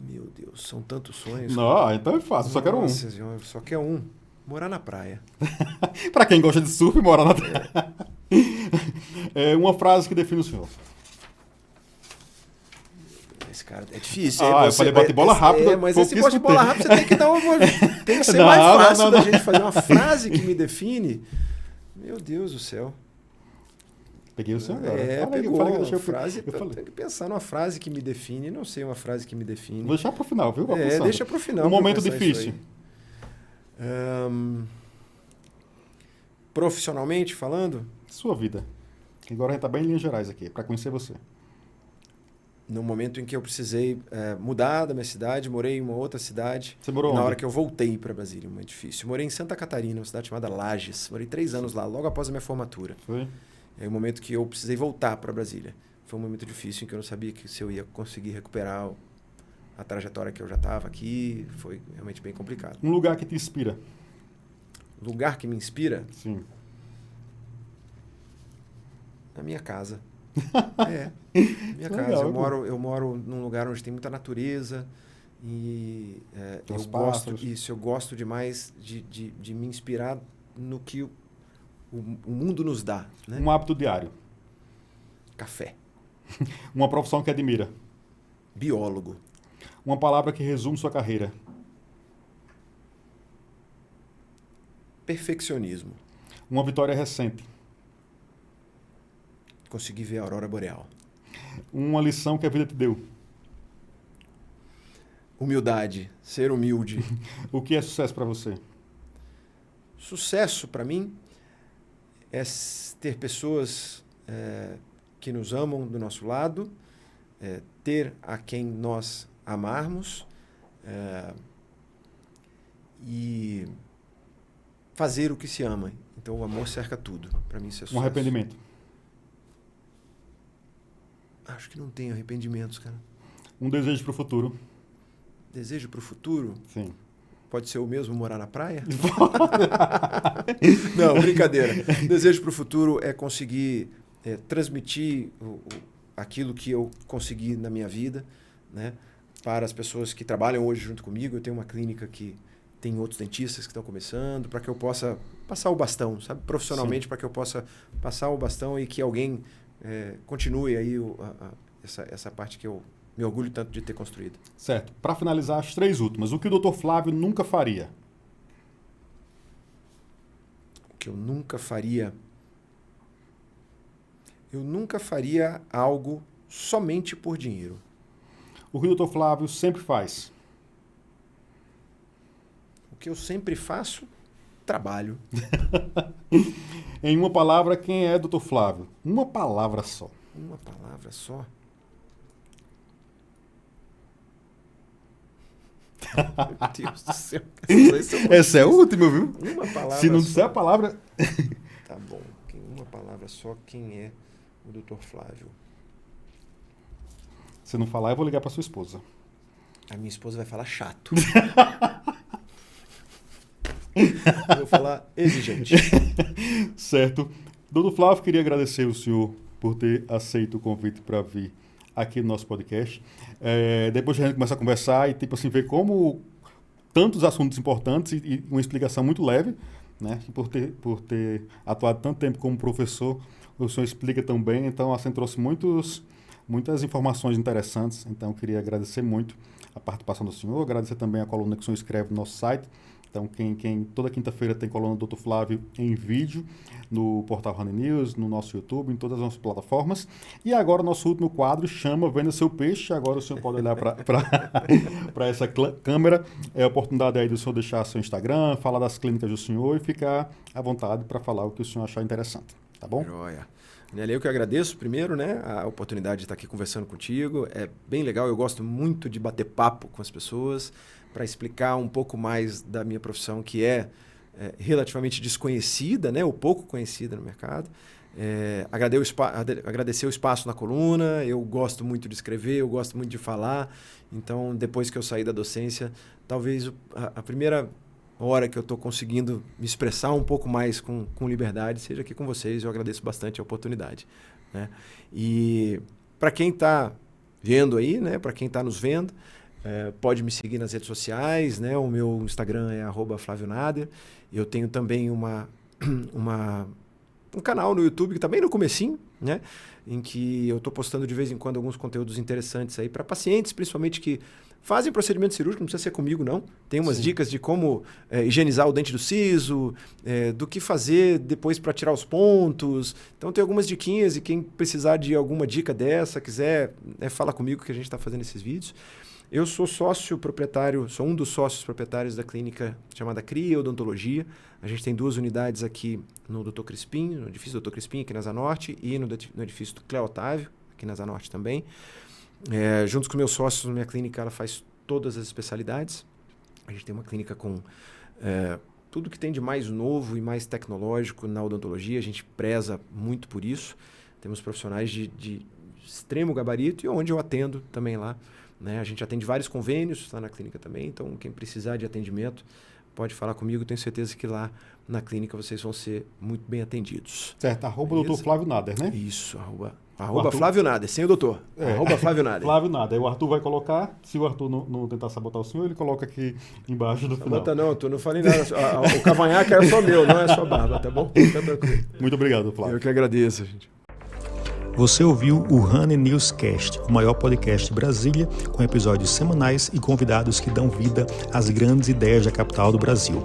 Meu Deus, são tantos sonhos. Não, então é fácil, só quero um. Nossa Senhora, só quero um. Morar na praia. Pra quem gosta de surf, mora na praia. Uma frase que define o senhor. Esse cara é difícil. Eu falei bate bola rápida. Mas esse bate bola rápida você tem que dar uma... Tem que ser mais fácil da gente fazer uma frase que me define. Meu Deus do céu. Peguei o senhor agora. Pegou. Tem que pensar numa frase que me define. Não sei uma frase que me define. Vou deixar pro final, viu? Deixa pro final. Um momento difícil. Profissionalmente falando? Sua vida. Agora a gente tá bem em linhas gerais aqui, para conhecer você. No momento em que eu precisei mudar da minha cidade, morei em uma outra cidade. Você morou onde? Na hora que eu voltei para Brasília, muito difícil. Morei em Santa Catarina, uma cidade chamada Lages. Morei 3 anos lá, logo após a minha formatura. Foi? É o momento que eu precisei voltar para Brasília. Foi um momento difícil em que eu não sabia se eu ia conseguir recuperar a trajetória que eu já estava aqui. Foi realmente bem complicado. Um lugar que te inspira? Lugar que me inspira? Sim. A minha casa. Minha Legal, casa. Eu moro num lugar onde tem muita natureza e eu gosto demais de me inspirar no que o mundo nos dá. Né? Um hábito diário? Café. Uma profissão que admira? Biólogo. Uma palavra que resume sua carreira? Perfeccionismo. Uma vitória recente? Consegui ver a aurora boreal. Uma lição que a vida te deu? Humildade. Ser humilde. O que é sucesso para você? Sucesso, para mim, é ter pessoas que nos amam do nosso lado, ter a quem nós amarmos e fazer o que se ama. Então, o amor cerca tudo. Para mim, isso é sucesso. Um arrependimento? Acho que não tenho arrependimentos, cara. Um desejo para o futuro? Desejo para o futuro? Sim. Pode ser o mesmo morar na praia? Não, brincadeira. Desejo para o futuro é conseguir transmitir aquilo que eu consegui na minha vida, né, para as pessoas que trabalham hoje junto comigo. Eu tenho uma clínica que tem outros dentistas que estão começando, para que eu possa passar o bastão, sabe? Profissionalmente, para que eu possa passar o bastão e que alguém continue aí essa parte que eu me orgulho tanto de ter construído. Certo. Para finalizar, as 3 últimas. O que o Dr. Flávio nunca faria? O que eu nunca faria? Eu nunca faria algo somente por dinheiro. O que o Dr. Flávio sempre faz? O que eu sempre faço? Trabalho. Em uma palavra, quem é Dr. Flávio? Uma palavra só. Uma palavra só? Meu Deus do céu. Essa é a última, viu? Uma palavra Se não só. disser a palavra... Tá bom. Uma palavra só, quem é o Dr. Flávio? Se não falar, eu vou ligar para sua esposa. A minha esposa vai falar chato. Eu vou falar exigente. Certo. Dr. Flávio, queria agradecer o senhor por ter aceito o convite para vir aqui no nosso podcast. Depois a gente começa a conversar e tipo assim, ver como tantos assuntos importantes e uma explicação muito leve, né? E por ter atuado tanto tempo como professor, o senhor explica tão bem, então assim, trouxe muitas informações interessantes, então eu queria agradecer muito a participação do senhor, agradecer também a coluna que o senhor escreve no nosso site. Então, toda quinta-feira tem coluna do Dr. Flávio em vídeo no portal Honey News, no nosso YouTube, em todas as nossas plataformas. E agora o nosso último quadro chama Venda Seu Peixe. Agora o senhor pode olhar para essa câmera. É a oportunidade aí do senhor deixar seu Instagram, falar das clínicas do senhor e ficar à vontade para falar o que o senhor achar interessante. Tá bom? Joia. Eu que agradeço primeiro, né, a oportunidade de estar aqui conversando contigo. É bem legal, eu gosto muito de bater papo com as pessoas para explicar um pouco mais da minha profissão, que é relativamente desconhecida, né, ou pouco conhecida no mercado. Agradecer o espaço na coluna, eu gosto muito de escrever, eu gosto muito de falar. Então, depois que eu saí da docência, talvez a primeira hora que eu estou conseguindo me expressar um pouco mais com liberdade seja aqui com vocês. Eu agradeço bastante a oportunidade, né? E para quem está vendo aí, né, para quem está nos vendo, pode me seguir nas redes sociais, né? O meu Instagram é @FlávioNader. Eu tenho também um canal no YouTube que está bem no comecinho, né? Em que eu estou postando de vez em quando alguns conteúdos interessantes aí para pacientes, principalmente que fazem procedimento cirúrgico, não precisa ser comigo não. Tem umas dicas de como higienizar o dente do siso, do que fazer depois para tirar os pontos. Então tem algumas diquinhas e quem precisar de alguma dica dessa, quiser, fala comigo que a gente está fazendo esses vídeos. Eu sou sou um dos sócios proprietários da clínica chamada CRIA Odontologia. A gente tem 2 unidades aqui no Dr. Crispim, no edifício Dr. Crispim, aqui na Asa Norte, e no edifício do Cléo Otávio, aqui na Asa Norte também. Juntos com meus sócios, minha clínica ela faz todas as especialidades. A gente tem uma clínica com tudo que tem de mais novo e mais tecnológico na odontologia. A gente preza muito por isso. Temos profissionais de extremo gabarito e onde eu atendo também lá, né? A gente atende vários convênios lá na clínica também, então quem precisar de atendimento pode falar comigo. Tenho certeza que lá na clínica vocês vão ser muito bem atendidos. Certo, @Dr. Flávio Nader, né? Isso, arroba Flávio Nader, sem o doutor. Flávio Nader. Flávio Nader. O Arthur vai colocar, se o Arthur não tentar sabotar o senhor, ele coloca aqui embaixo no final. Sabota não, não falei nada. O cavanhaque era só meu, não é só barba, tá bom? Muito obrigado, Flávio. Eu que agradeço, gente. Você ouviu o Honey Newscast, o maior podcast de Brasília, com episódios semanais e convidados que dão vida às grandes ideias da capital do Brasil.